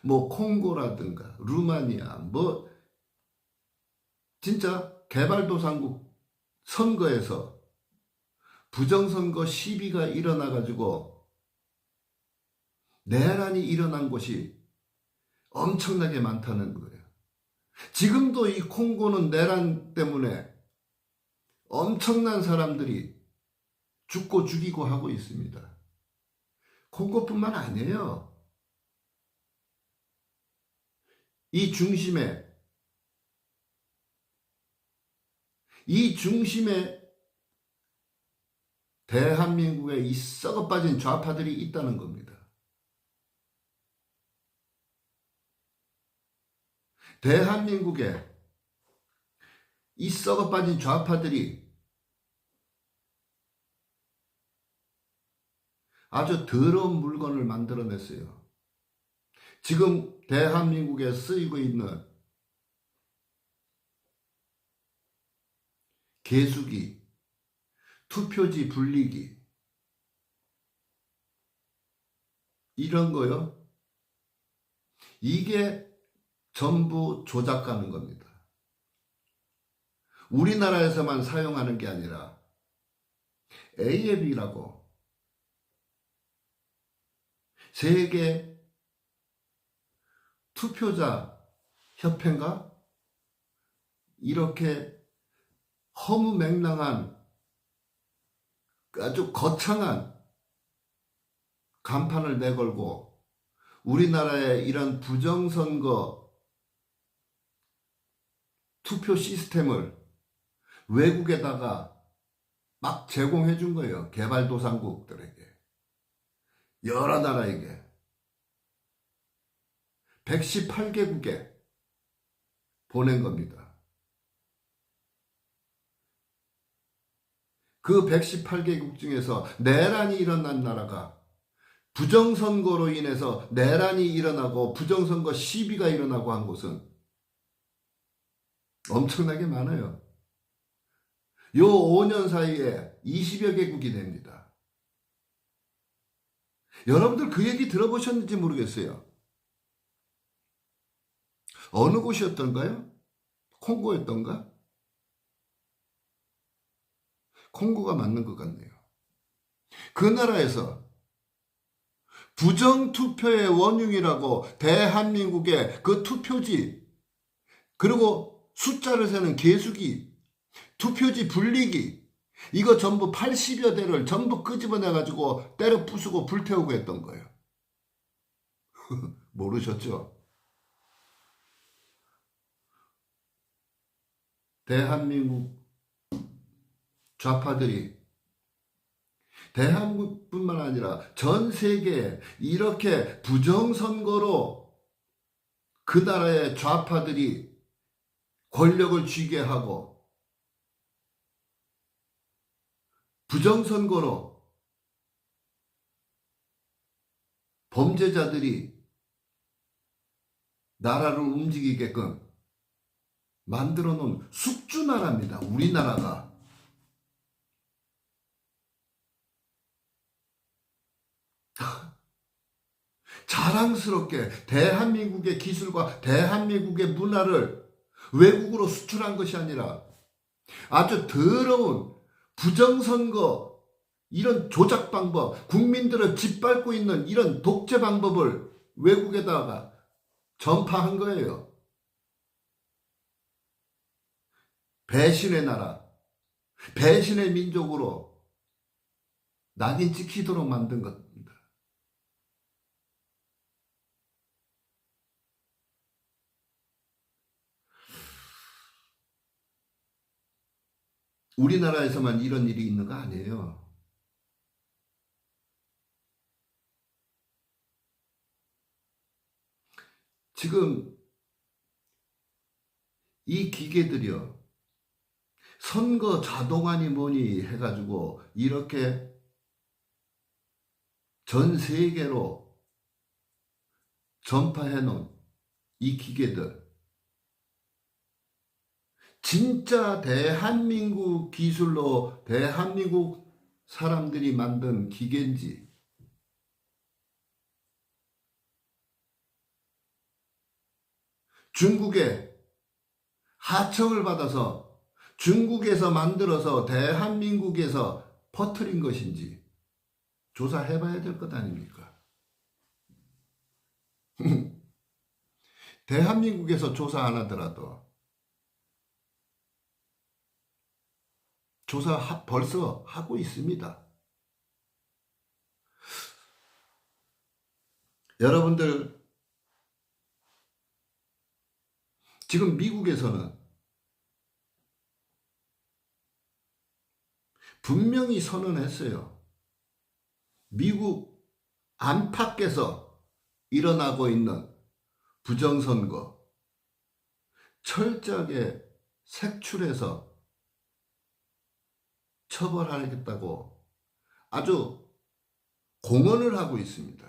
뭐 콩고라든가 루마니아, 뭐 진짜 개발도상국 선거에서 부정선거 시비가 일어나가지고 내란이 일어난 곳이 엄청나게 많다는 거예요. 지금도 이 콩고는 내란 때문에 엄청난 사람들이 죽고 죽이고 하고 있습니다. 콩고뿐만 아니에요. 이 중심에 대한민국에 이 썩어빠진 좌파들이 있다는 겁니다. 대한민국에 이 썩어빠진 좌파들이 아주 더러운 물건을 만들어냈어요. 지금 대한민국에 쓰이고 있는 개수기, 투표지 분리기, 이런 거요. 이게 전부 조작가는 겁니다. 우리나라에서만 사용하는 게 아니라 AF이라고 세계 투표자 협회인가? 이렇게 허무맹랑한 아주 거창한 간판을 내걸고 우리나라의 이런 부정선거 투표 시스템을 외국에다가 막 제공해 준 거예요. 개발도상국들에게. 여러 나라에게. 118개국에 보낸 겁니다. 그 118개국 중에서 내란이 일어난 나라가, 부정선거로 인해서 내란이 일어나고 부정선거 시비가 일어나고 한 곳은 엄청나게 많아요. 요 5년 사이에 20여 개국이 됩니다. 여러분들 그 얘기 들어보셨는지 모르겠어요. 어느 곳이었던가요? 콩고였던가? 콩고가 맞는 것 같네요. 그 나라에서 부정투표의 원흉이라고 대한민국의 그 투표지, 그리고 숫자를 세는 개수기, 투표지 분리기, 이거 전부 80여 대를 전부 끄집어내가지고 때려 부수고 불태우고 했던 거예요. 모르셨죠? 대한민국 좌파들이 대한민국뿐만 아니라 전 세계에 이렇게 부정선거로 그 나라의 좌파들이 권력을 쥐게 하고 부정선거로 범죄자들이 나라를 움직이게끔 만들어 놓은 숙주나라입니다. 우리나라가. 자랑스럽게 대한민국의 기술과 대한민국의 문화를 외국으로 수출한 것이 아니라 아주 더러운 부정선거, 이런 조작 방법, 국민들을 짓밟고 있는 이런 독재 방법을 외국에다가 전파한 거예요. 배신의 나라, 배신의 민족으로 낙인 찍히도록 만든 겁니다. 우리나라에서만 이런 일이 있는 거 아니에요. 지금 이 기계들이요, 선거 자동화니 뭐니 해가지고 이렇게 전 세계로 전파해 놓은 이 기계들, 진짜 대한민국 기술로 대한민국 사람들이 만든 기계인지, 중국의 하청을 받아서 중국에서 만들어서 대한민국에서 퍼뜨린 것인지 조사해봐야 될 것 아닙니까? 대한민국에서 조사 안 하더라도 조사 벌써 하고 있습니다. 여러분들, 지금 미국에서는 분명히 선언했어요. 미국 안팎에서 일어나고 있는 부정선거 철저하게 색출해서 처벌하겠다고 아주 공언을 하고 있습니다.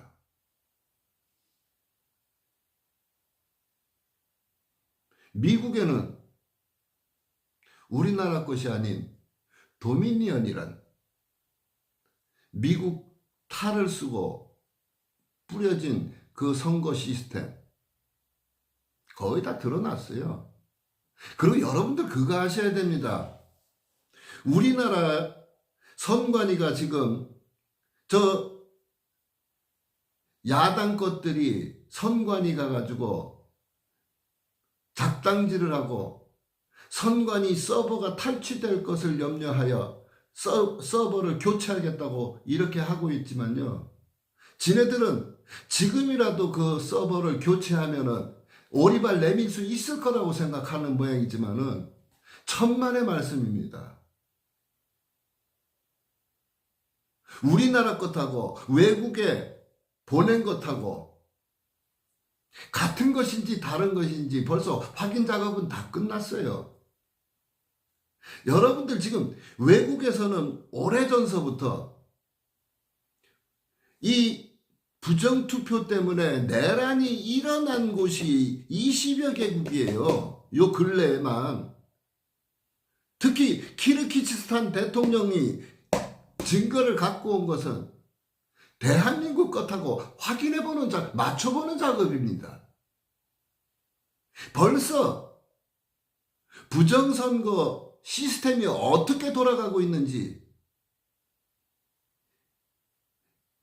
미국에는 우리나라 것이 아닌 도미니언이란 미국 탈을 쓰고 뿌려진 그 선거 시스템 거의 다 드러났어요. 그리고 여러분들 그거 아셔야 됩니다. 우리나라 선관위가 지금 저 야당 것들이 선관위 가가지고 작당질을 하고 선관위 서버가 탈취될 것을 염려하여 서버를 교체하겠다고 이렇게 하고 있지만요, 지네들은 지금이라도 그 서버를 교체하면은 오리발 내밀 수 있을 거라고 생각하는 모양이지만은 천만의 말씀입니다. 우리나라 것하고 외국에 보낸 것하고 같은 것인지 다른 것인지 벌써 확인 작업은 다 끝났어요. 여러분들 지금 외국에서는 오래전서부터 이 부정투표 때문에 내란이 일어난 곳이 20여 개국이에요. 요 근래에만. 특히 키르기즈스탄 대통령이 증거를 갖고 온 것은 대한민국 것하고 확인해보는 맞춰보는 작업입니다. 벌써 부정선거 시스템이 어떻게 돌아가고 있는지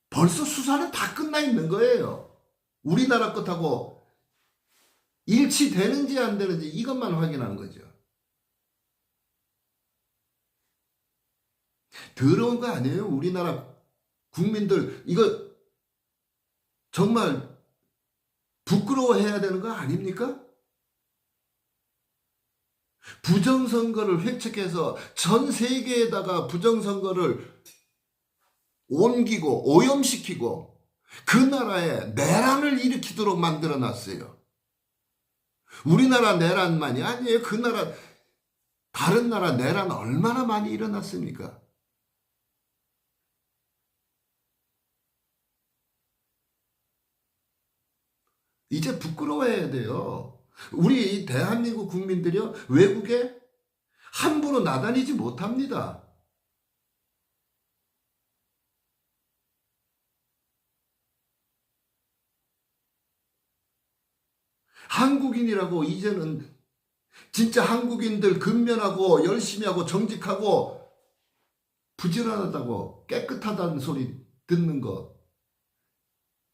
벌써 수사는 다 끝나 있는 거예요. 우리나라 것하고 일치되는지 안 되는지 이것만 확인하는 거죠. 더러운 거 아니에요? 우리나라 국민들 이거 정말 부끄러워해야 되는 거 아닙니까? 부정선거를 획책해서 전 세계에다가 부정선거를 옮기고 오염시키고 그 나라에 내란을 일으키도록 만들어놨어요. 우리나라 내란만이 아니에요. 그 나라, 다른 나라 내란 얼마나 많이 일어났습니까? 이제 부끄러워해야 돼요. 우리 대한민국 국민들이요, 외국에 함부로 나다니지 못합니다. 한국인이라고 이제는 진짜 한국인들 근면하고 열심히 하고 정직하고 부지런하다고 깨끗하다는 소리 듣는 거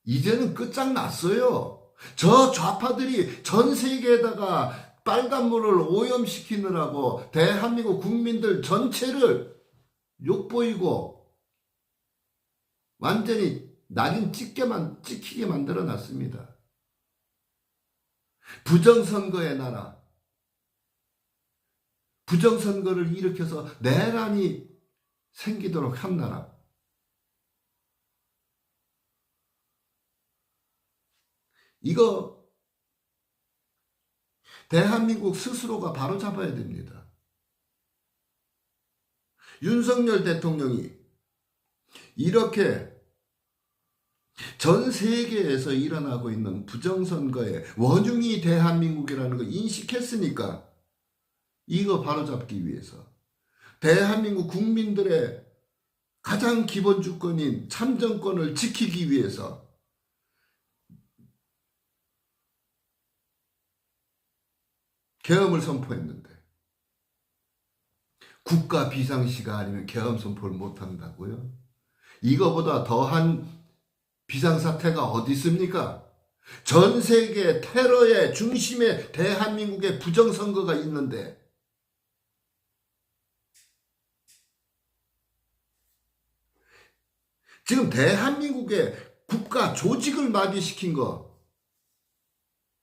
이제는 끝장났어요. 저 좌파들이 전 세계에다가 빨간물을 오염시키느라고 대한민국 국민들 전체를 욕보이고 완전히 낙인 찍히게 만들어 놨습니다. 부정선거의 나라, 부정선거를 일으켜서 내란이 생기도록 한 나라. 이거 대한민국 스스로가 바로잡아야 됩니다. 윤석열 대통령이 이렇게 전 세계에서 일어나고 있는 부정선거의 원흉이 대한민국이라는 걸 인식했으니까 이거 바로잡기 위해서 대한민국 국민들의 가장 기본 주권인 참정권을 지키기 위해서 계엄을 선포했는데 국가 비상시가 아니면 계엄 선포를 못한다고요? 이거보다 더한 비상사태가 어디 있습니까? 전 세계 테러의 중심에 대한민국의 부정선거가 있는데 지금 대한민국의 국가 조직을 마비시킨 거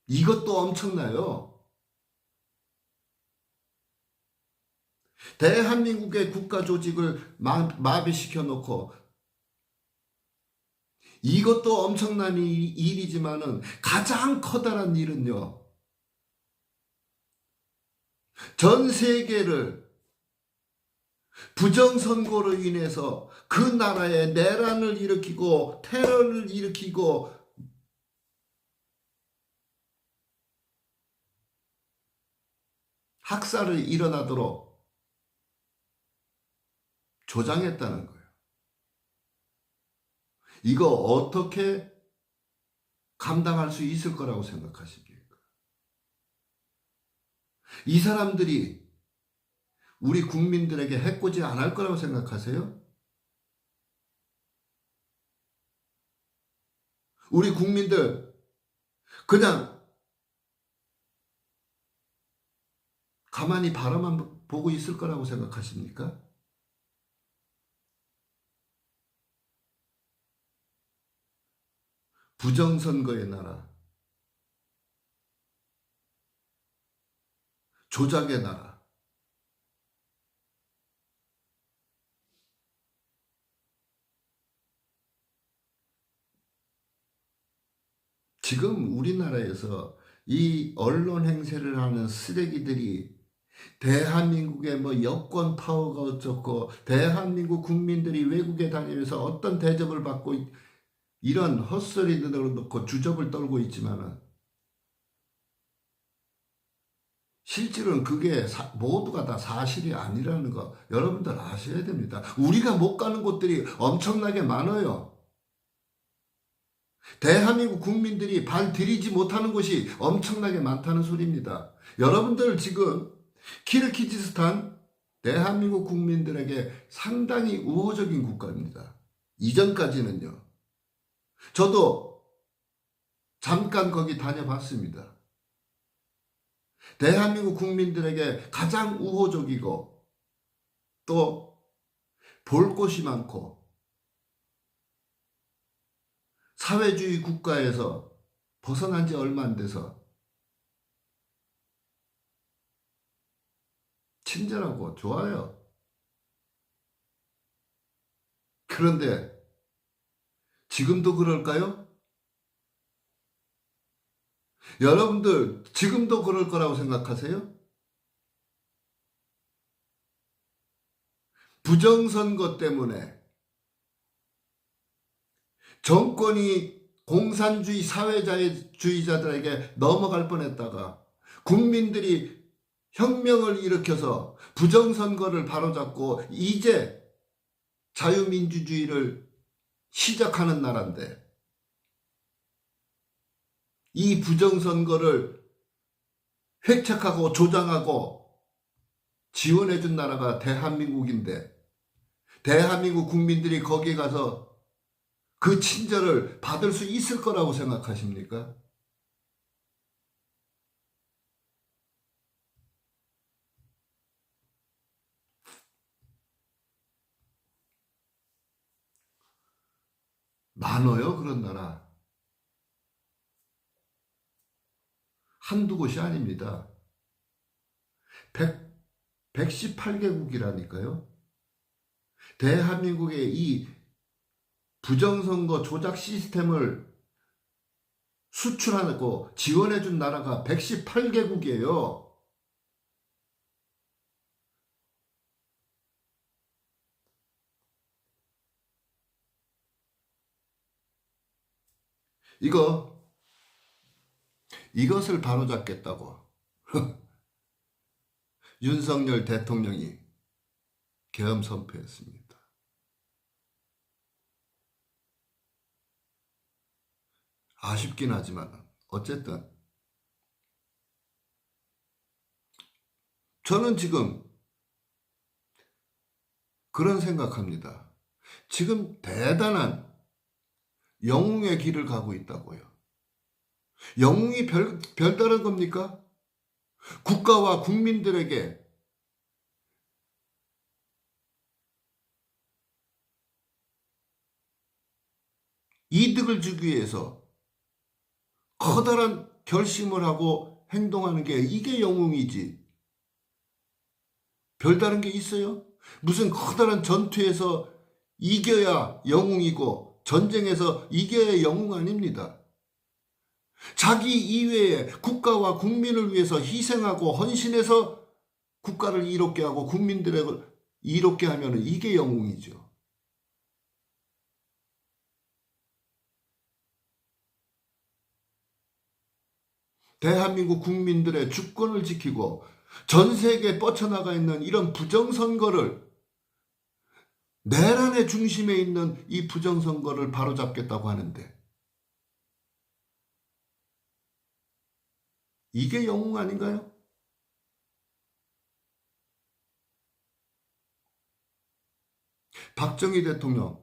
이것도 엄청나요. 대한민국의 국가 조직을 마비시켜 놓고 이것도 엄청난 일이지만은 가장 커다란 일은요. 전 세계를 부정선거로 인해서 그 나라에 내란을 일으키고 테러를 일으키고 학살을 일어나도록 조장했다는 거예요. 이거 어떻게 감당할 수 있을 거라고 생각하십니까? 이 사람들이 우리 국민들에게 해코지 안 할 거라고 생각하세요? 우리 국민들 그냥 가만히 바라만 보고 있을 거라고 생각하십니까? 부정선거의 나라, 조작의 나라. 지금 우리나라에서 이 언론 행세를 하는 쓰레기들이 대한민국의 뭐 여권 파워가 어쩌고 대한민국 국민들이 외국에 다니면서 어떤 대접을 받고 이런 헛소리들을 놓고 주접을 떨고 있지만은 실질은 그게 모두가 다 사실이 아니라는 거 여러분들 아셔야 됩니다. 우리가 못 가는 곳들이 엄청나게 많아요. 대한민국 국민들이 발 들이지 못하는 곳이 엄청나게 많다는 소리입니다. 여러분들 지금 키르기즈스탄 대한민국 국민들에게 상당히 우호적인 국가입니다. 이전까지는요. 저도 잠깐 거기 다녀봤습니다. 대한민국 국민들에게 가장 우호적이고 또 볼 곳이 많고 사회주의 국가에서 벗어난 지 얼마 안 돼서 친절하고 좋아요. 그런데 지금도 그럴까요? 여러분들 지금도 그럴 거라고 생각하세요? 부정선거 때문에 정권이 공산주의 사회주의자들에게 넘어갈 뻔했다가 국민들이 혁명을 일으켜서 부정선거를 바로잡고 이제 자유민주주의를 시작하는 나라인데, 이 부정선거를 획책하고 조장하고 지원해준 나라가 대한민국인데, 대한민국 국민들이 거기에 가서 그 친절을 받을 수 있을 거라고 생각하십니까? 많아요, 그런 나라. 한두 곳이 아닙니다. 118개국이라니까요. 대한민국의 이 부정선거 조작 시스템을 수출하고 지원해준 나라가 118개국이에요. 이것을 바로잡겠다고 윤석열 대통령이 계엄 선포했습니다. 아쉽긴 하지만 어쨌든 저는 지금 그런 생각합니다. 지금 대단한 영웅의 길을 가고 있다고요. 영웅이 별다른 겁니까? 국가와 국민들에게 이득을 주기 위해서 커다란 결심을 하고 행동하는 게 이게 영웅이지. 별다른 게 있어요? 무슨 커다란 전투에서 이겨야 영웅이고 전쟁에서 이겨야 영웅 아닙니다. 자기 이외에 국가와 국민을 위해서 희생하고 헌신해서 국가를 이롭게 하고 국민들을 이롭게 하면 이게 영웅이죠. 대한민국 국민들의 주권을 지키고 전 세계에 뻗쳐나가 있는 이런 부정선거를, 내란의 중심에 있는 이 부정선거를 바로잡겠다고 하는데, 이게 영웅 아닌가요? 박정희 대통령,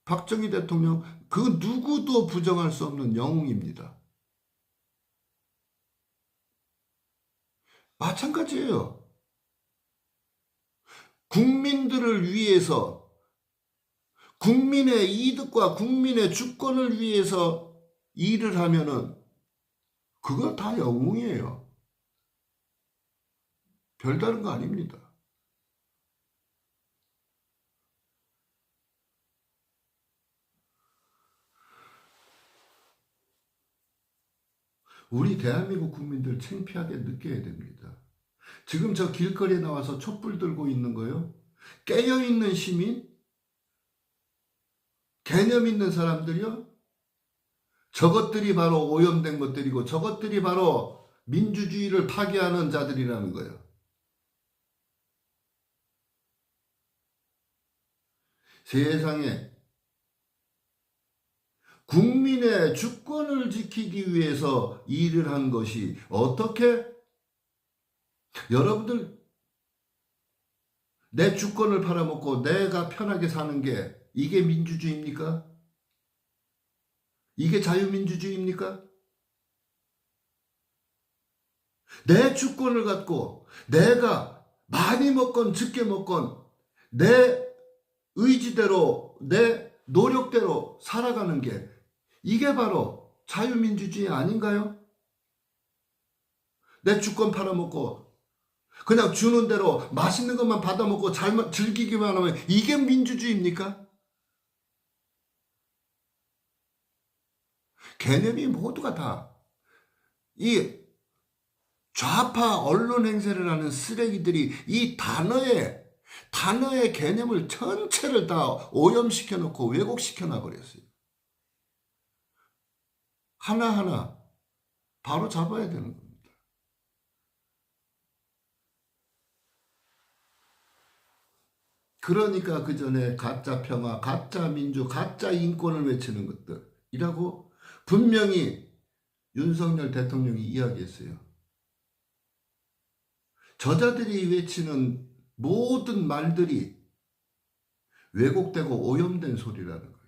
박정희 대통령, 그 누구도 부정할 수 없는 영웅입니다. 마찬가지예요. 국민들을 위해서, 국민의 이득과 국민의 주권을 위해서 일을 하면은 그거 다 영웅이에요. 별다른 거 아닙니다. 우리 대한민국 국민들 창피하게 느껴야 됩니다. 지금 저 길거리에 나와서 촛불 들고 있는 거요? 깨어있는 시민? 개념 있는 사람들이요? 저것들이 바로 오염된 것들이고 저것들이 바로 민주주의를 파괴하는 자들이라는 거예요. 세상에 국민의 주권을 지키기 위해서 일을 한 것이 어떻게, 여러분들 내 주권을 팔아먹고 내가 편하게 사는 게 이게 민주주의입니까? 이게 자유민주주의입니까? 내 주권을 갖고 내가 많이 먹건 적게 먹건 내 의지대로 내 노력대로 살아가는 게 이게 바로 자유민주주의 아닌가요? 내 주권 팔아먹고 그냥 주는 대로 맛있는 것만 받아먹고 잘 즐기기만 하면 이게 민주주의입니까? 개념이 모두가 다 이 좌파 언론 행세를 하는 쓰레기들이 이 단어의 개념을 전체를 다 오염시켜 놓고 왜곡시켜 놔버렸어요. 하나하나 바로 잡아야 되는 겁니다. 그러니까 그 전에 가짜 평화, 가짜 민주, 가짜 인권을 외치는 것들이라고 분명히 윤석열 대통령이 이야기했어요. 저자들이 외치는 모든 말들이 왜곡되고 오염된 소리라는 거예요.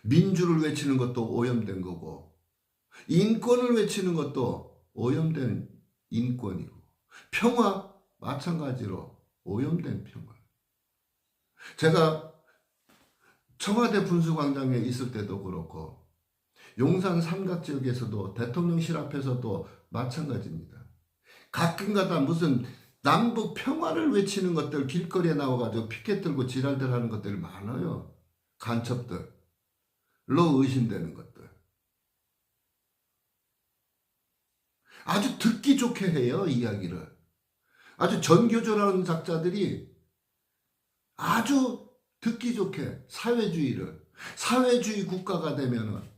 민주를 외치는 것도 오염된 거고, 인권을 외치는 것도 오염된 인권이고, 평화 마찬가지로 오염된 평화. 제가 청와대 분수광장에 있을 때도 그렇고 용산 삼각지역에서도 대통령실 앞에서도 마찬가지입니다. 가끔가다 무슨 남북 평화를 외치는 것들 길거리에 나와가지고 피켓 들고 지랄들 하는 것들 많아요. 간첩들로 의심되는 것들. 아주 듣기 좋게 해요, 이야기를. 아주 전교조라는 작자들이 아주 듣기 좋게 사회주의 국가가 되면은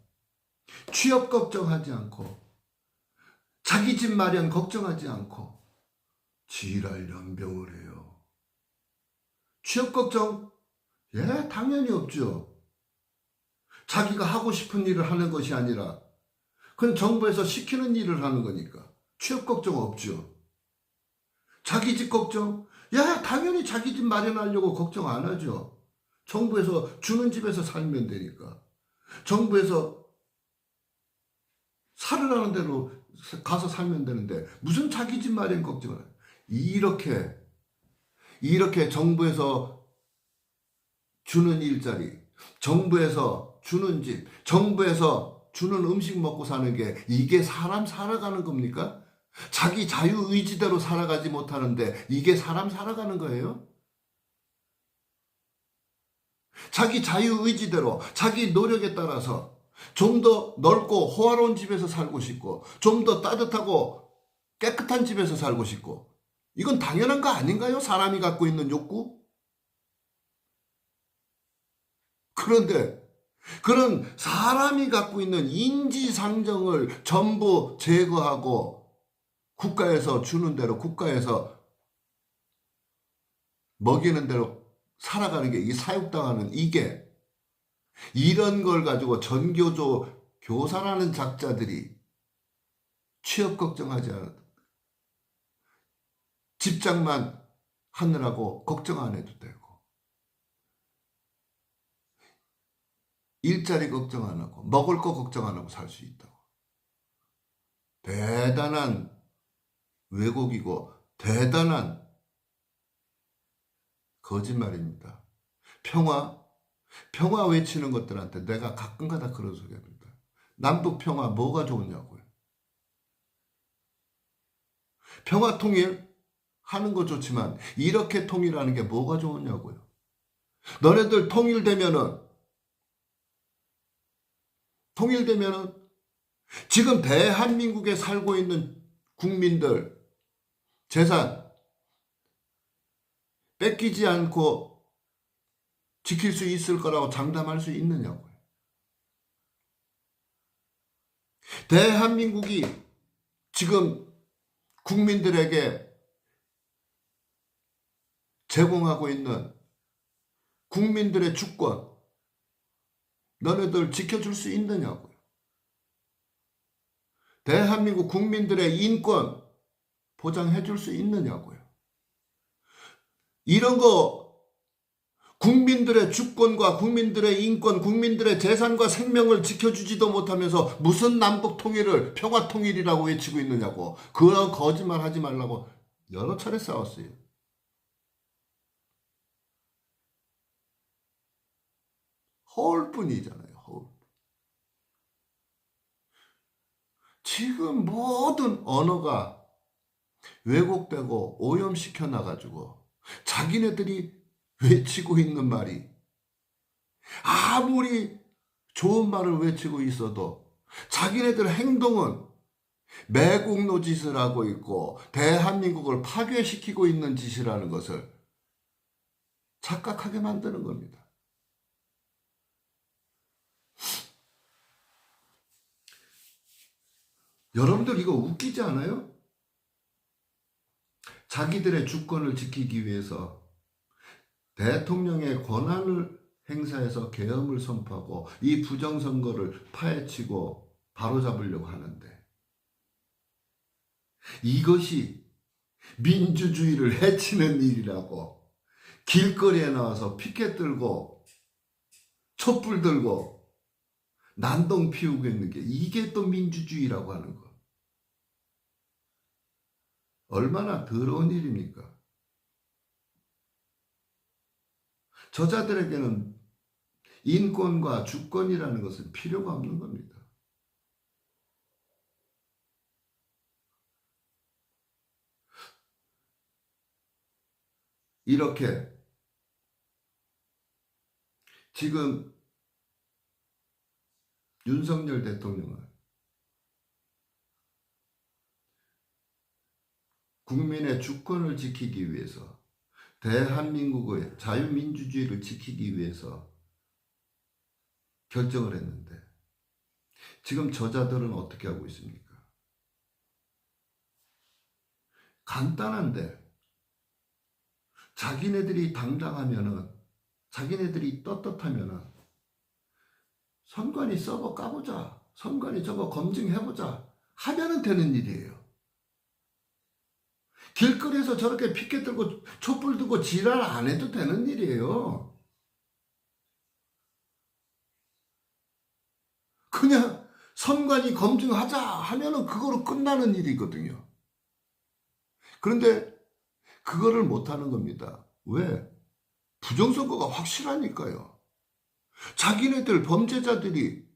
취업 걱정하지 않고 자기 집 마련 걱정하지 않고 지랄 연병을 해요. 취업 걱정? 예, 당연히 없죠. 자기가 하고 싶은 일을 하는 것이 아니라 그건 정부에서 시키는 일을 하는 거니까 취업 걱정 없죠. 자기 집 걱정? 야, 당연히 자기 집 마련하려고 걱정 안 하죠. 정부에서 주는 집에서 살면 되니까. 정부에서 살으라는 대로 가서 살면 되는데 무슨 자기 집 마련 걱정을 해요. 이렇게 정부에서 주는 일자리, 정부에서 주는 집, 정부에서 주는 음식 먹고 사는 게 이게 사람 살아가는 겁니까? 자기 자유의지대로 살아가지 못하는데 이게 사람 살아가는 거예요? 자기 자유의지대로 자기 노력에 따라서 좀 더 넓고 호화로운 집에서 살고 싶고 좀 더 따뜻하고 깨끗한 집에서 살고 싶고 이건 당연한 거 아닌가요? 사람이 갖고 있는 욕구? 그런데 그런 사람이 갖고 있는 인지상정을 전부 제거하고 국가에서 주는 대로 국가에서 먹이는 대로 살아가는 게 이 사육당하는 이게 이런 걸 가지고 전교조 교사라는 작자들이 취업 걱정하지 않아도 집장만 하느라고 걱정 안 해도 되고 일자리 걱정 안 하고 먹을 거 걱정 안 하고 살 수 있다고. 대단한 왜곡이고 대단한 거짓말입니다. 평화 외치는 것들한테 내가 가끔가다 그런 소리 합니다. 남북 평화 뭐가 좋으냐고요. 평화 통일 하는 거 좋지만 이렇게 통일하는 게 뭐가 좋으냐고요. 너네들 통일되면은 지금 대한민국에 살고 있는 국민들 재산 뺏기지 않고 지킬 수 있을 거라고 장담할 수 있느냐고요. 대한민국이 지금 국민들에게 제공하고 있는 국민들의 주권 너네들 지켜줄 수 있느냐고요. 대한민국 국민들의 인권 보장해 줄 수 있느냐고요. 이런 거 국민들의 주권과 국민들의 인권, 국민들의 재산과 생명을 지켜주지도 못하면서 무슨 남북 통일을 평화 통일이라고 외치고 있느냐고. 그런 거짓말 하지 말라고 여러 차례 싸웠어요. 허울뿐이잖아요. 허울. 지금 모든 언어가 왜곡되고 오염시켜 놔가지고 자기네들이 외치고 있는 말이 아무리 좋은 말을 외치고 있어도 자기네들 행동은 매국노 짓을 하고 있고 대한민국을 파괴시키고 있는 짓이라는 것을 착각하게 만드는 겁니다. 여러분들 이거 웃기지 않아요? 자기들의 주권을 지키기 위해서 대통령의 권한을 행사해서 계엄을 선포하고 이 부정선거를 파헤치고 바로잡으려고 하는데, 이것이 민주주의를 해치는 일이라고 길거리에 나와서 피켓 들고 촛불 들고 난동 피우고 있는 게, 이게 또 민주주의라고 하는 거. 얼마나 더러운 일입니까? 저자들에게는 인권과 주권이라는 것은 필요가 없는 겁니다. 이렇게 지금 윤석열 대통령은 국민의 주권을 지키기 위해서, 대한민국의 자유민주주의를 지키기 위해서 결정을 했는데, 지금 저자들은 어떻게 하고 있습니까? 간단한데, 자기네들이 당당하면은, 자기네들이 떳떳하면은 선관위 서버 까보자, 선관위 저거 검증해보자 하면은 되는 일이에요. 길거리에서 저렇게 피켓 들고 촛불 들고 지랄 안 해도 되는 일이에요. 그냥 선관위 검증하자 하면은 그거로 끝나는 일이거든요. 그런데 그거를 못하는 겁니다. 왜? 부정선거가 확실하니까요. 자기네들 범죄자들이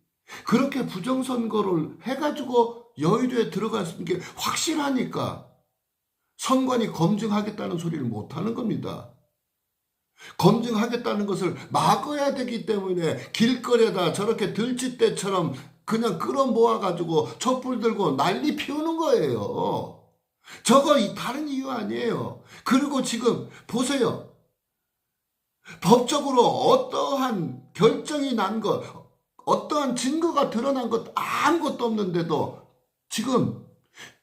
그렇게 부정선거를 해가지고 여의도에 들어갔는 게 확실하니까 선관위 검증하겠다는 소리를 못하는 겁니다. 검증하겠다는 것을 막아야 되기 때문에 길거리에다 저렇게 들쥐떼처럼 그냥 끌어모아가지고 촛불 들고 난리 피우는 거예요. 저거 다른 이유 아니에요. 그리고 지금 보세요. 법적으로 어떠한 결정이 난 것, 어떠한 증거가 드러난 것 아무것도 없는데도 지금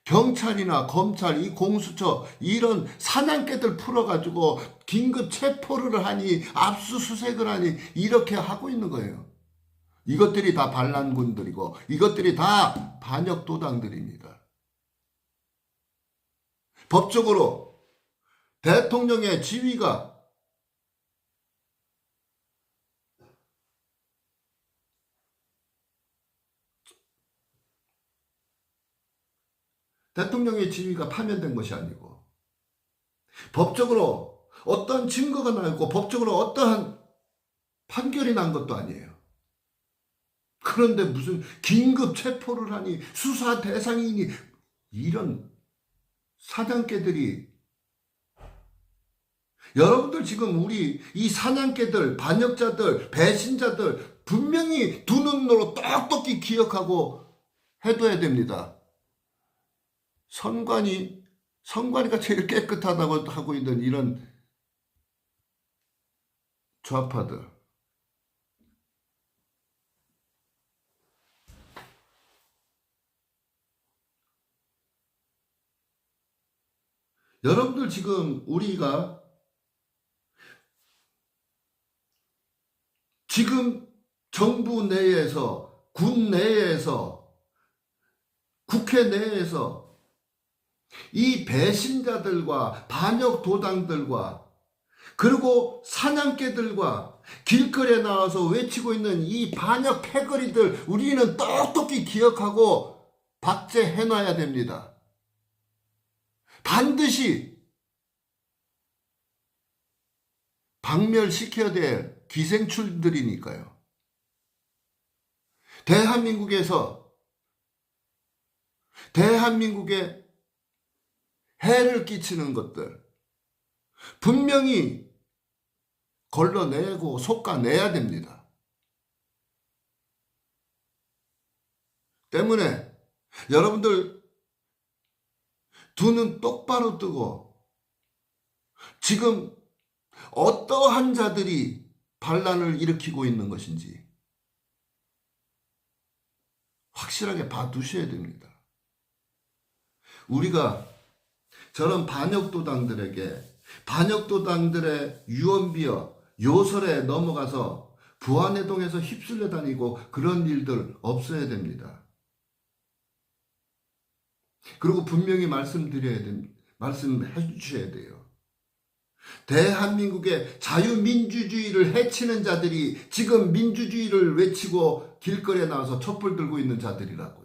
경찰이나 검찰, 이 공수처 이런 사냥개들 풀어가지고 긴급 체포를 하니 압수수색을 하니 이렇게 하고 있는 거예요. 이것들이 다 반란군들이고 이것들이 다 반역도당들입니다. 법적으로 대통령의 지위가 파면된 것이 아니고, 법적으로 어떤 증거가 나고 법적으로 어떠한 판결이 난 것도 아니에요. 그런데 무슨 긴급 체포를 하니 수사 대상이니 이런 사냥개들이, 여러분들 지금 우리 이 사냥개들, 반역자들, 배신자들 분명히 두 눈으로 똑똑히 기억하고 해둬야 됩니다. 선관위가 제일 깨끗하다고 하고 있는 이런 좌파들. 여러분들 지금 우리가 지금 정부 내에서, 군 내에서, 국회 내에서 이 배신자들과 반역도당들과 그리고 사냥개들과 길거리에 나와서 외치고 있는 이 반역 패거리들 우리는 똑똑히 기억하고 박제해놔야 됩니다. 반드시 박멸시켜야 될 기생충들이니까요. 대한민국에 해를 끼치는 것들 분명히 걸러내고 솎아내야 됩니다. 때문에 여러분들 두 눈 똑바로 뜨고 지금 어떠한 자들이 반란을 일으키고 있는 것인지 확실하게 봐두셔야 됩니다. 우리가 저런 반역도당들의 유언비어, 요설에 넘어가서 부안해동에서 휩쓸려 다니고 그런 일들 없어야 됩니다. 그리고 분명히 말씀해 주셔야 돼요. 대한민국의 자유민주주의를 해치는 자들이 지금 민주주의를 외치고 길거리에 나와서 촛불 들고 있는 자들이라고요.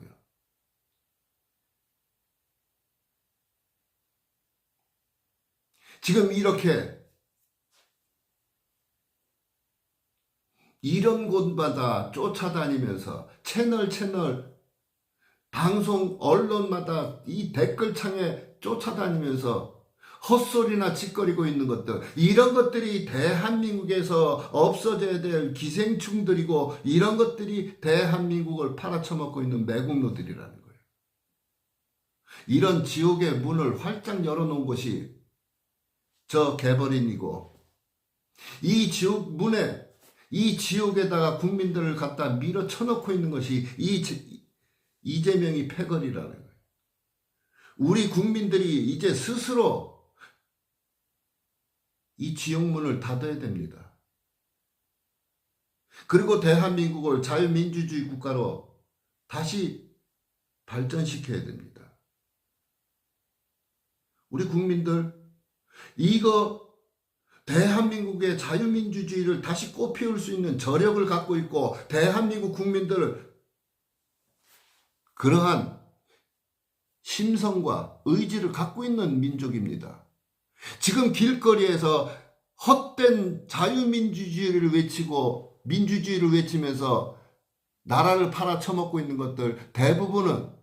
지금 이런 곳마다 쫓아다니면서 채널 방송 언론마다 이 댓글창에 쫓아다니면서 헛소리나 짓거리고 있는 것들, 이런 것들이 대한민국에서 없어져야 될 기생충들이고 이런 것들이 대한민국을 팔아쳐먹고 있는 매국노들이라는 거예요. 이런 지옥의 문을 활짝 열어놓은 곳이 저 개벌인이고 이 지옥 문에 이 지옥에다가 국민들을 갖다 밀어쳐놓고 있는 것이 이재명이 패거리라는 거예요. 우리 국민들이 이제 스스로 이 지옥문을 닫아야 됩니다. 그리고 대한민국을 자유민주주의 국가로 다시 발전시켜야 됩니다. 우리 국민들, 이거 대한민국의 자유민주주의를 다시 꽃피울 수 있는 저력을 갖고 있고 대한민국 국민들 그러한 심성과 의지를 갖고 있는 민족입니다. 지금 길거리에서 헛된 자유민주주의를 외치고 민주주의를 외치면서 나라를 팔아쳐먹고 있는 것들 대부분은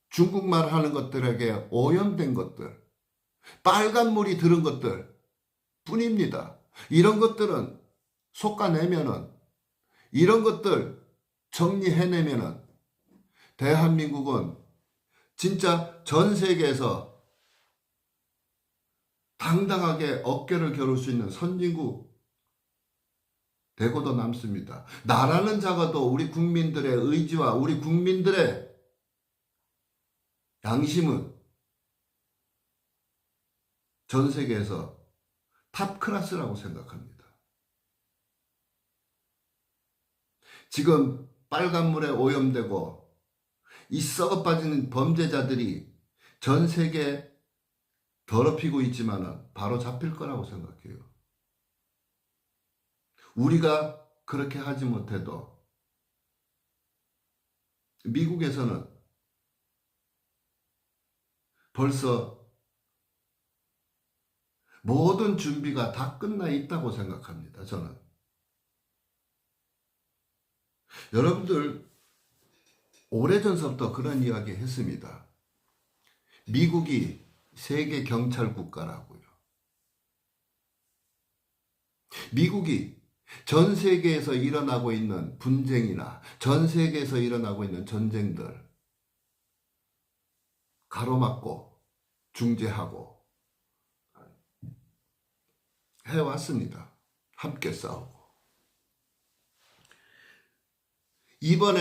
중국말 하는 것들에게 오염된 것들, 빨간물이 들은 것들 뿐입니다. 이런 것들은 솎아내면은, 이런 것들 정리해내면은 대한민국은 진짜 전 세계에서 당당하게 어깨를 겨룰 수 있는 선진국 되고도 남습니다. 나라는 작아도 우리 국민들의 의지와 우리 국민들의 양심은 전 세계에서 탑 클래스라고 생각합니다. 지금 빨간물에 오염되고 이 썩어빠지는 범죄자들이 전 세계에 더럽히고 있지만은 바로 잡힐 거라고 생각해요. 우리가 그렇게 하지 못해도 미국에서는 벌써 모든 준비가 다 끝나 있다고 생각합니다. 저는. 여러분들 오래전서부터 그런 이야기 했습니다. 미국이 세계 경찰 국가라고요. 미국이 전 세계에서 일어나고 있는 분쟁이나 전 세계에서 일어나고 있는 전쟁들 가로막고 중재하고 해왔습니다. 함께 싸우고. 이번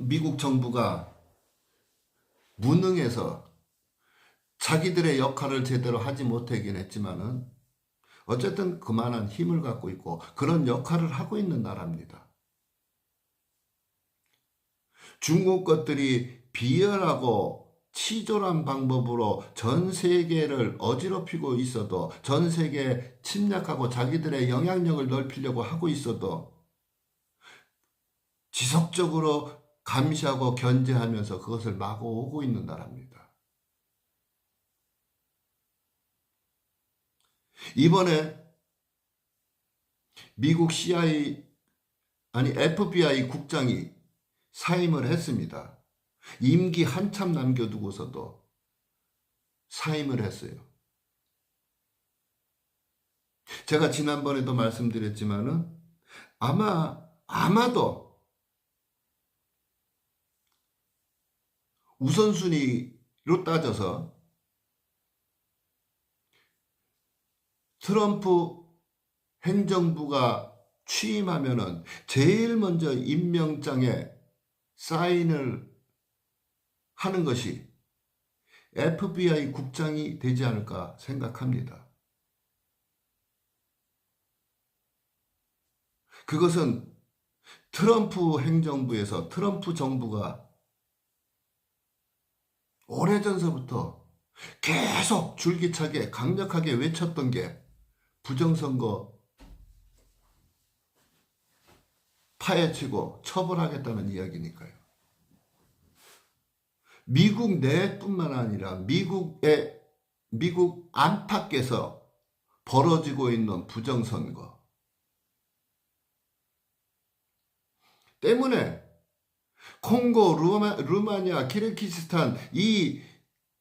미국 정부가 무능해서 자기들의 역할을 제대로 하지 못하긴 했지만은 어쨌든 그만한 힘을 갖고 있고 그런 역할을 하고 있는 나라입니다. 중국 것들이 비열하고 치졸한 방법으로 전 세계를 어지럽히고 있어도, 전 세계에 침략하고 자기들의 영향력을 넓히려고 하고 있어도 지속적으로 감시하고 견제하면서 그것을 마구 오고 있는 나라입니다. 이번에 미국 FBI 국장이 사임을 했습니다. 임기 한참 남겨두고서도 사임을 했어요. 제가 지난번에도 말씀드렸지만은 아마 아마도 우선순위로 따져서 트럼프 행정부가 취임하면은 제일 먼저 임명장에 사인을 하는 것이 FBI 국장이 되지 않을까 생각합니다. 그것은 트럼프 행정부에서 트럼프 정부가 오래전서부터 계속 줄기차게 강력하게 외쳤던 게 부정선거 파헤치고 처벌하겠다는 이야기니까요. 미국 내뿐만 아니라 미국 안팎에서 벌어지고 있는 부정선거 때문에 콩고, 루마니아, 키르기스탄 이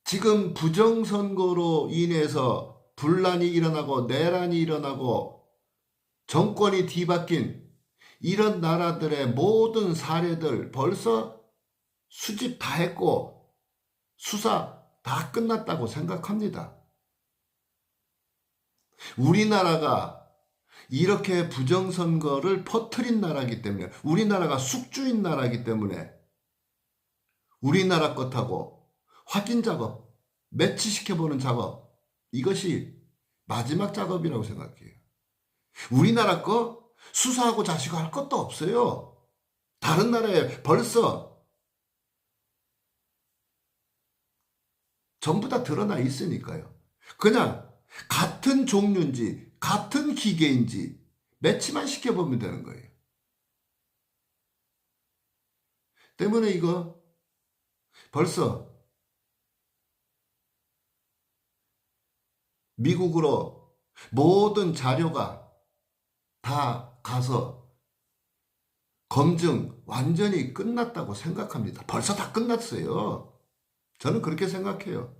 지금 부정선거로 인해서 분란이 일어나고 내란이 일어나고 정권이 뒤바뀐 이런 나라들의 모든 사례들 벌써 수집 다 했고 수사 다 끝났다고 생각합니다. 우리나라가 이렇게 부정선거를 퍼뜨린 나라이기 때문에 우리나라가 숙주인 나라이기 때문에 우리나라 것하고 확인 작업, 매치시켜보는 작업 이것이 마지막 작업이라고 생각해요. 우리나라 거 수사하고 자시고 할 것도 없어요. 다른 나라에 벌써 전부 다 드러나 있으니까요. 그냥 같은 종류인지 같은 기계인지 매치만 시켜보면 되는 거예요. 때문에 이거 벌써 미국으로 모든 자료가 다 가서 검증 완전히 끝났다고 생각합니다. 벌써 다 끝났어요. 저는 그렇게 생각해요.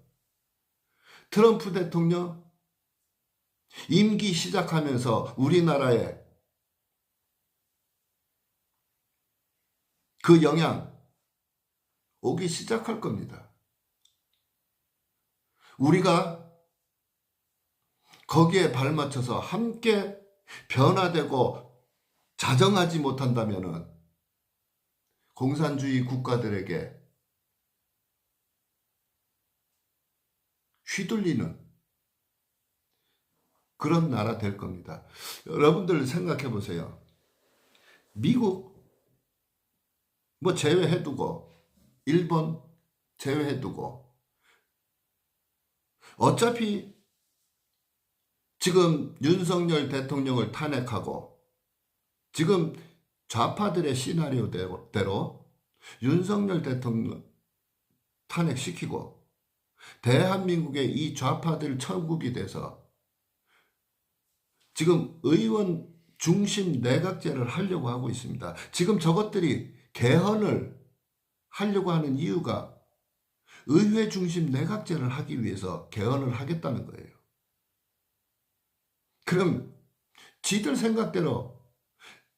트럼프 대통령 임기 시작하면서 우리나라에 그 영향 오기 시작할 겁니다. 우리가 거기에 발맞춰서 함께 변화되고 자정하지 못한다면 공산주의 국가들에게 휘둘리는 그런 나라 될 겁니다. 여러분들 생각해 보세요. 미국 뭐 제외해두고 일본 제외해두고 어차피 지금 윤석열 대통령을 탄핵하고 지금 좌파들의 시나리오대로 윤석열 대통령 탄핵시키고 대한민국의 이 좌파들 천국이 돼서 지금 의원 중심 내각제를 하려고 하고 있습니다. 지금 저것들이 개헌을 하려고 하는 이유가 의회 중심 내각제를 하기 위해서 개헌을 하겠다는 거예요. 그럼 지들 생각대로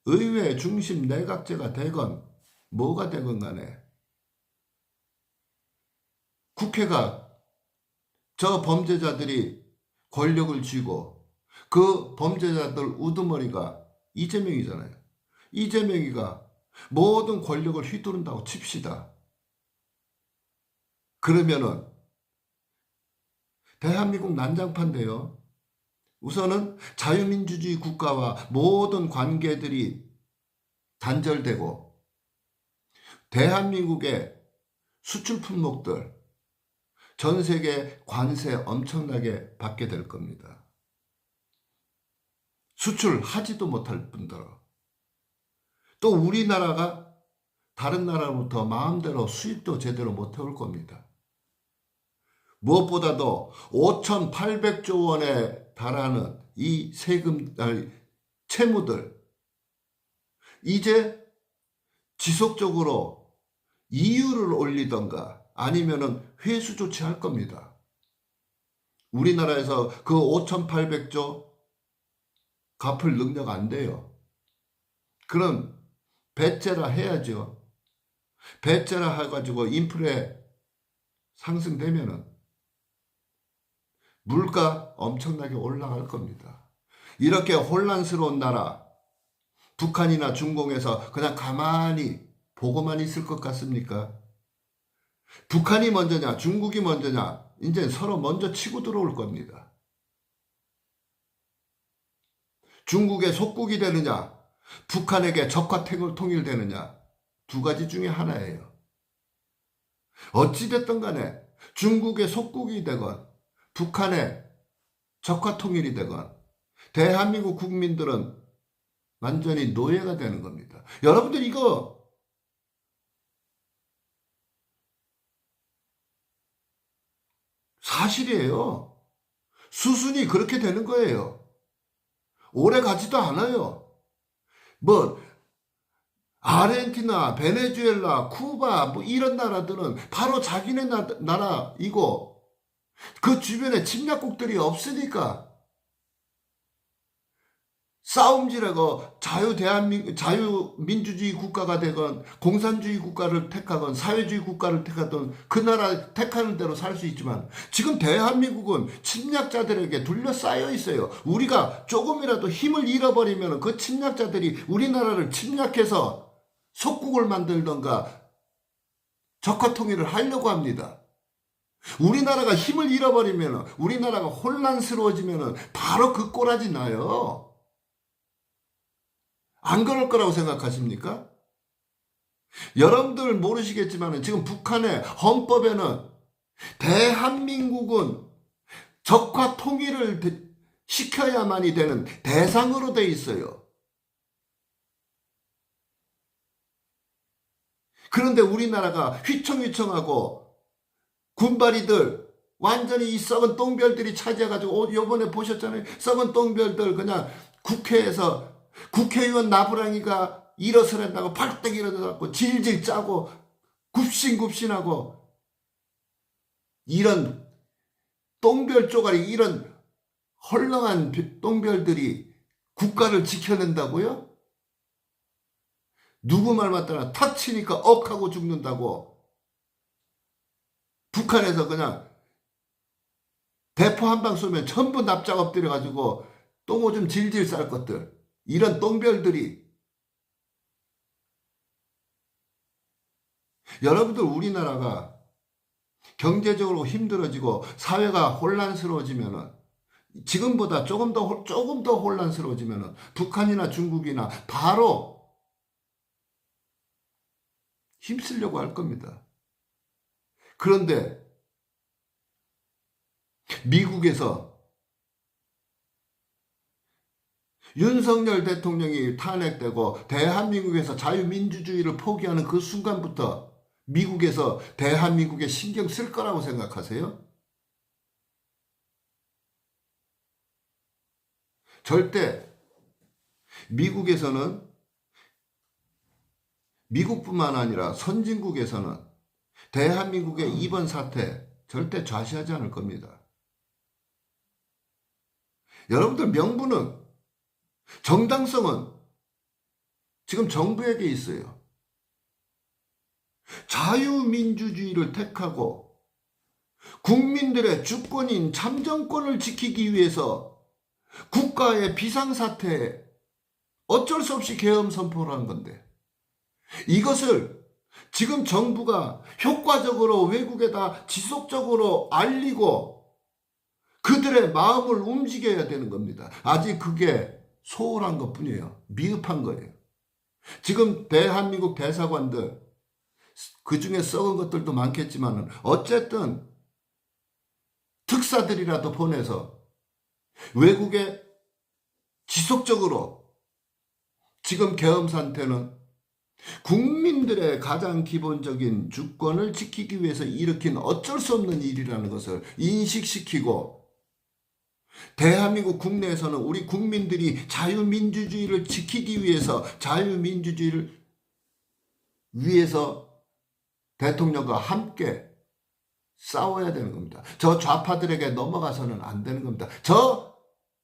의회 중심 내각제가 되건 뭐가 되건 간에 국회가 저 범죄자들이 권력을 쥐고 그 범죄자들 우두머리가 이재명이잖아요. 이재명이가 모든 권력을 휘두른다고 칩시다. 그러면은 대한민국 난장판인데요. 우선은 자유민주주의 국가와 모든 관계들이 단절되고 대한민국의 수출 품목들 전 세계 관세 엄청나게 받게 될 겁니다. 수출하지도 못할 뿐더러 또 우리나라가 다른 나라로부터 마음대로 수입도 제대로 못 해올 겁니다. 무엇보다도 5,800조 원에 달하는 이 채무들 이제 지속적으로 이율을 올리던가 아니면은 회수 조치할 겁니다. 우리나라에서 그 5,800조 갚을 능력 안 돼요. 그럼 배째라 해야죠. 배째라 해가지고 인플레 상승되면은 물가 엄청나게 올라갈 겁니다. 이렇게 혼란스러운 나라, 북한이나 중공에서 그냥 가만히 보고만 있을 것 같습니까? 북한이 먼저냐, 중국이 먼저냐, 이제 서로 먼저 치고 들어올 겁니다. 중국의 속국이 되느냐, 북한에게 적화 통일되느냐, 두 가지 중에 하나예요. 어찌됐든 간에 중국의 속국이 되건 북한의 적화 통일이 되건 대한민국 국민들은 완전히 노예가 되는 겁니다. 여러분들 이거 사실이에요. 수순이 그렇게 되는 거예요. 오래 가지도 않아요. 뭐 아르헨티나, 베네수엘라, 쿠바 뭐 이런 나라들은 바로 자기네 나라이고 그 주변에 침략국들이 없으니까 싸움질하고 자유민주주의 국가가 되건 공산주의 국가를 택하건 사회주의 국가를 택하든 그 나라 택하는 대로 살 수 있지만 지금 대한민국은 침략자들에게 둘러싸여 있어요. 우리가 조금이라도 힘을 잃어버리면 그 침략자들이 우리나라를 침략해서 속국을 만들던가 적화통일을 하려고 합니다. 우리나라가 힘을 잃어버리면 우리나라가 혼란스러워지면 바로 그 꼬라지 나요. 안 그럴 거라고 생각하십니까? 여러분들 모르시겠지만 지금 북한의 헌법에는 대한민국은 적화 통일을 시켜야만이 되는 대상으로 돼 있어요. 그런데 우리나라가 휘청휘청하고 군바리들 완전히 이 썩은 똥별들이 차지해가지고 요번에 보셨잖아요. 썩은 똥별들 그냥 국회에서 국회의원 나부랑이가 일어서낸다고 팔딱 일어나고 질질 짜고 굽신굽신하고 이런 똥별 쪼가리 이런 헐렁한 똥별들이 국가를 지켜낸다고요? 누구 말 맞다나 탁 치니까 억 하고 죽는다고 북한에서 그냥 대포 한 방 쏘면 전부 납작 엎드려가지고 똥오줌 질질 쌀 것들 이런 똥별들이 여러분들 우리나라가 경제적으로 힘들어지고 사회가 혼란스러워지면은 지금보다 조금 더 혼란스러워지면은 북한이나 중국이나 바로 힘쓰려고 할 겁니다. 그런데 미국에서 윤석열 대통령이 탄핵되고 대한민국에서 자유민주주의를 포기하는 그 순간부터 미국에서 대한민국에 신경 쓸 거라고 생각하세요? 절대 미국에서는 미국뿐만 아니라 선진국에서는 대한민국의 이번 사태 절대 좌시하지 않을 겁니다. 여러분들 명분은 정당성은 지금 정부에게 있어요. 자유민주주의를 택하고 국민들의 주권인 참정권을 지키기 위해서 국가의 비상사태에 어쩔 수 없이 계엄 선포를 한 건데 이것을 지금 정부가 효과적으로 외국에다 지속적으로 알리고 그들의 마음을 움직여야 되는 겁니다. 아직 그게 소홀한 것 뿐이에요. 미흡한 거예요. 지금 대한민국 대사관들 그 중에 썩은 것들도 많겠지만 어쨌든 특사들이라도 보내서 외국에 지속적으로 지금 계엄 상태는 국민들의 가장 기본적인 주권을 지키기 위해서 일으킨 어쩔 수 없는 일이라는 것을 인식시키고 대한민국 국내에서는 우리 국민들이 자유민주주의를 지키기 위해서 자유민주주의를 위해서 대통령과 함께 싸워야 되는 겁니다. 저 좌파들에게 넘어가서는 안 되는 겁니다. 저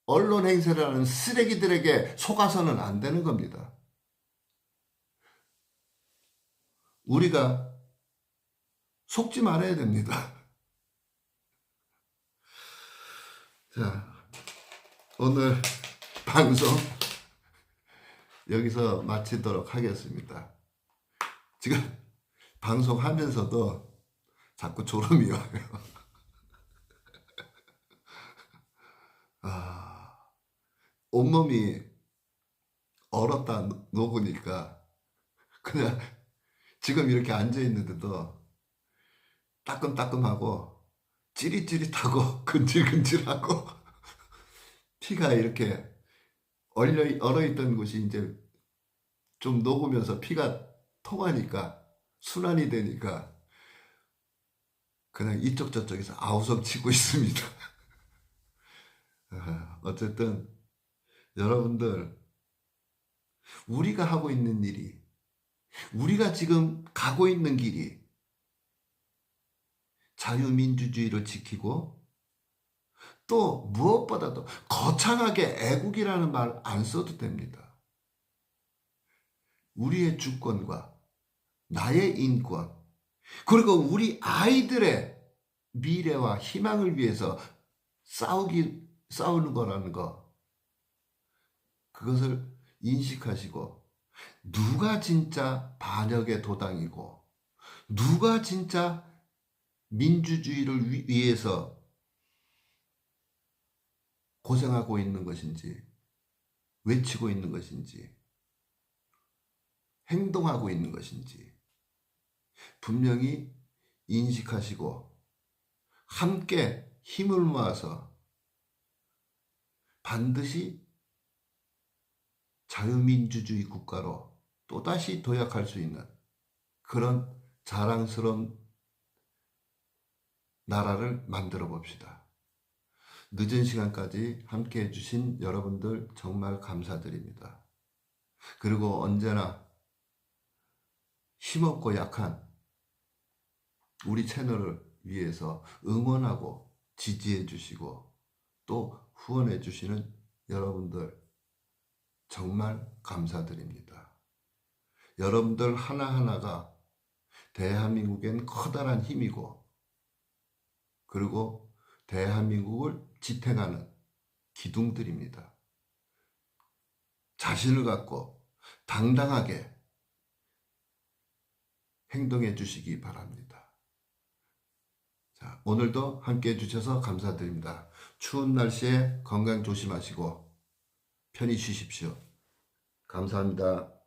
언론 행세를 하는 쓰레기들에게 속아서는 안 되는 겁니다. 우리가 속지 말아야 됩니다. 자, 오늘 방송 여기서 마치도록 하겠습니다. 지금 방송하면서도 자꾸 졸음이 와요. 온몸이 얼었다 녹으니까 그냥 지금 이렇게 앉아 있는데도 따끔따끔하고 찌릿찌릿하고 근질근질하고 피가 이렇게 얼어있던 곳이 이제 좀 녹으면서 피가 통하니까 순환이 되니까 그냥 이쪽 저쪽에서 아우성 치고 있습니다. 어쨌든 여러분들, 우리가 하고 있는 일이, 우리가 지금 가고 있는 길이 자유민주주의를 지키고, 또 무엇보다도 거창하게 애국이라는 말 안 써도 됩니다. 우리의 주권과 나의 인권, 그리고 우리 아이들의 미래와 희망을 위해서 싸우는 거라는 거, 그것을 인식하시고, 누가 진짜 반역의 도당이고 누가 진짜 민주주의를 위해서 고생하고 있는 것인지, 외치고 있는 것인지, 행동하고 있는 것인지 분명히 인식하시고 함께 힘을 모아서 반드시 자유민주주의 국가로 또다시 도약할 수 있는 그런 자랑스러운 나라를 만들어 봅시다. 늦은 시간까지 함께 해주신 여러분들 정말 감사드립니다. 그리고 언제나 힘없고 약한 우리 채널을 위해서 응원하고 지지해 주시고 또 후원해 주시는 여러분들 정말 감사드립니다. 여러분들 하나하나가 대한민국엔 커다란 힘이고, 그리고 대한민국을 지탱하는 기둥들입니다. 자신을 갖고 당당하게 행동해 주시기 바랍니다. 자, 오늘도 함께 해주셔서 감사드립니다. 추운 날씨에 건강 조심하시고 편히 쉬십시오. 감사합니다.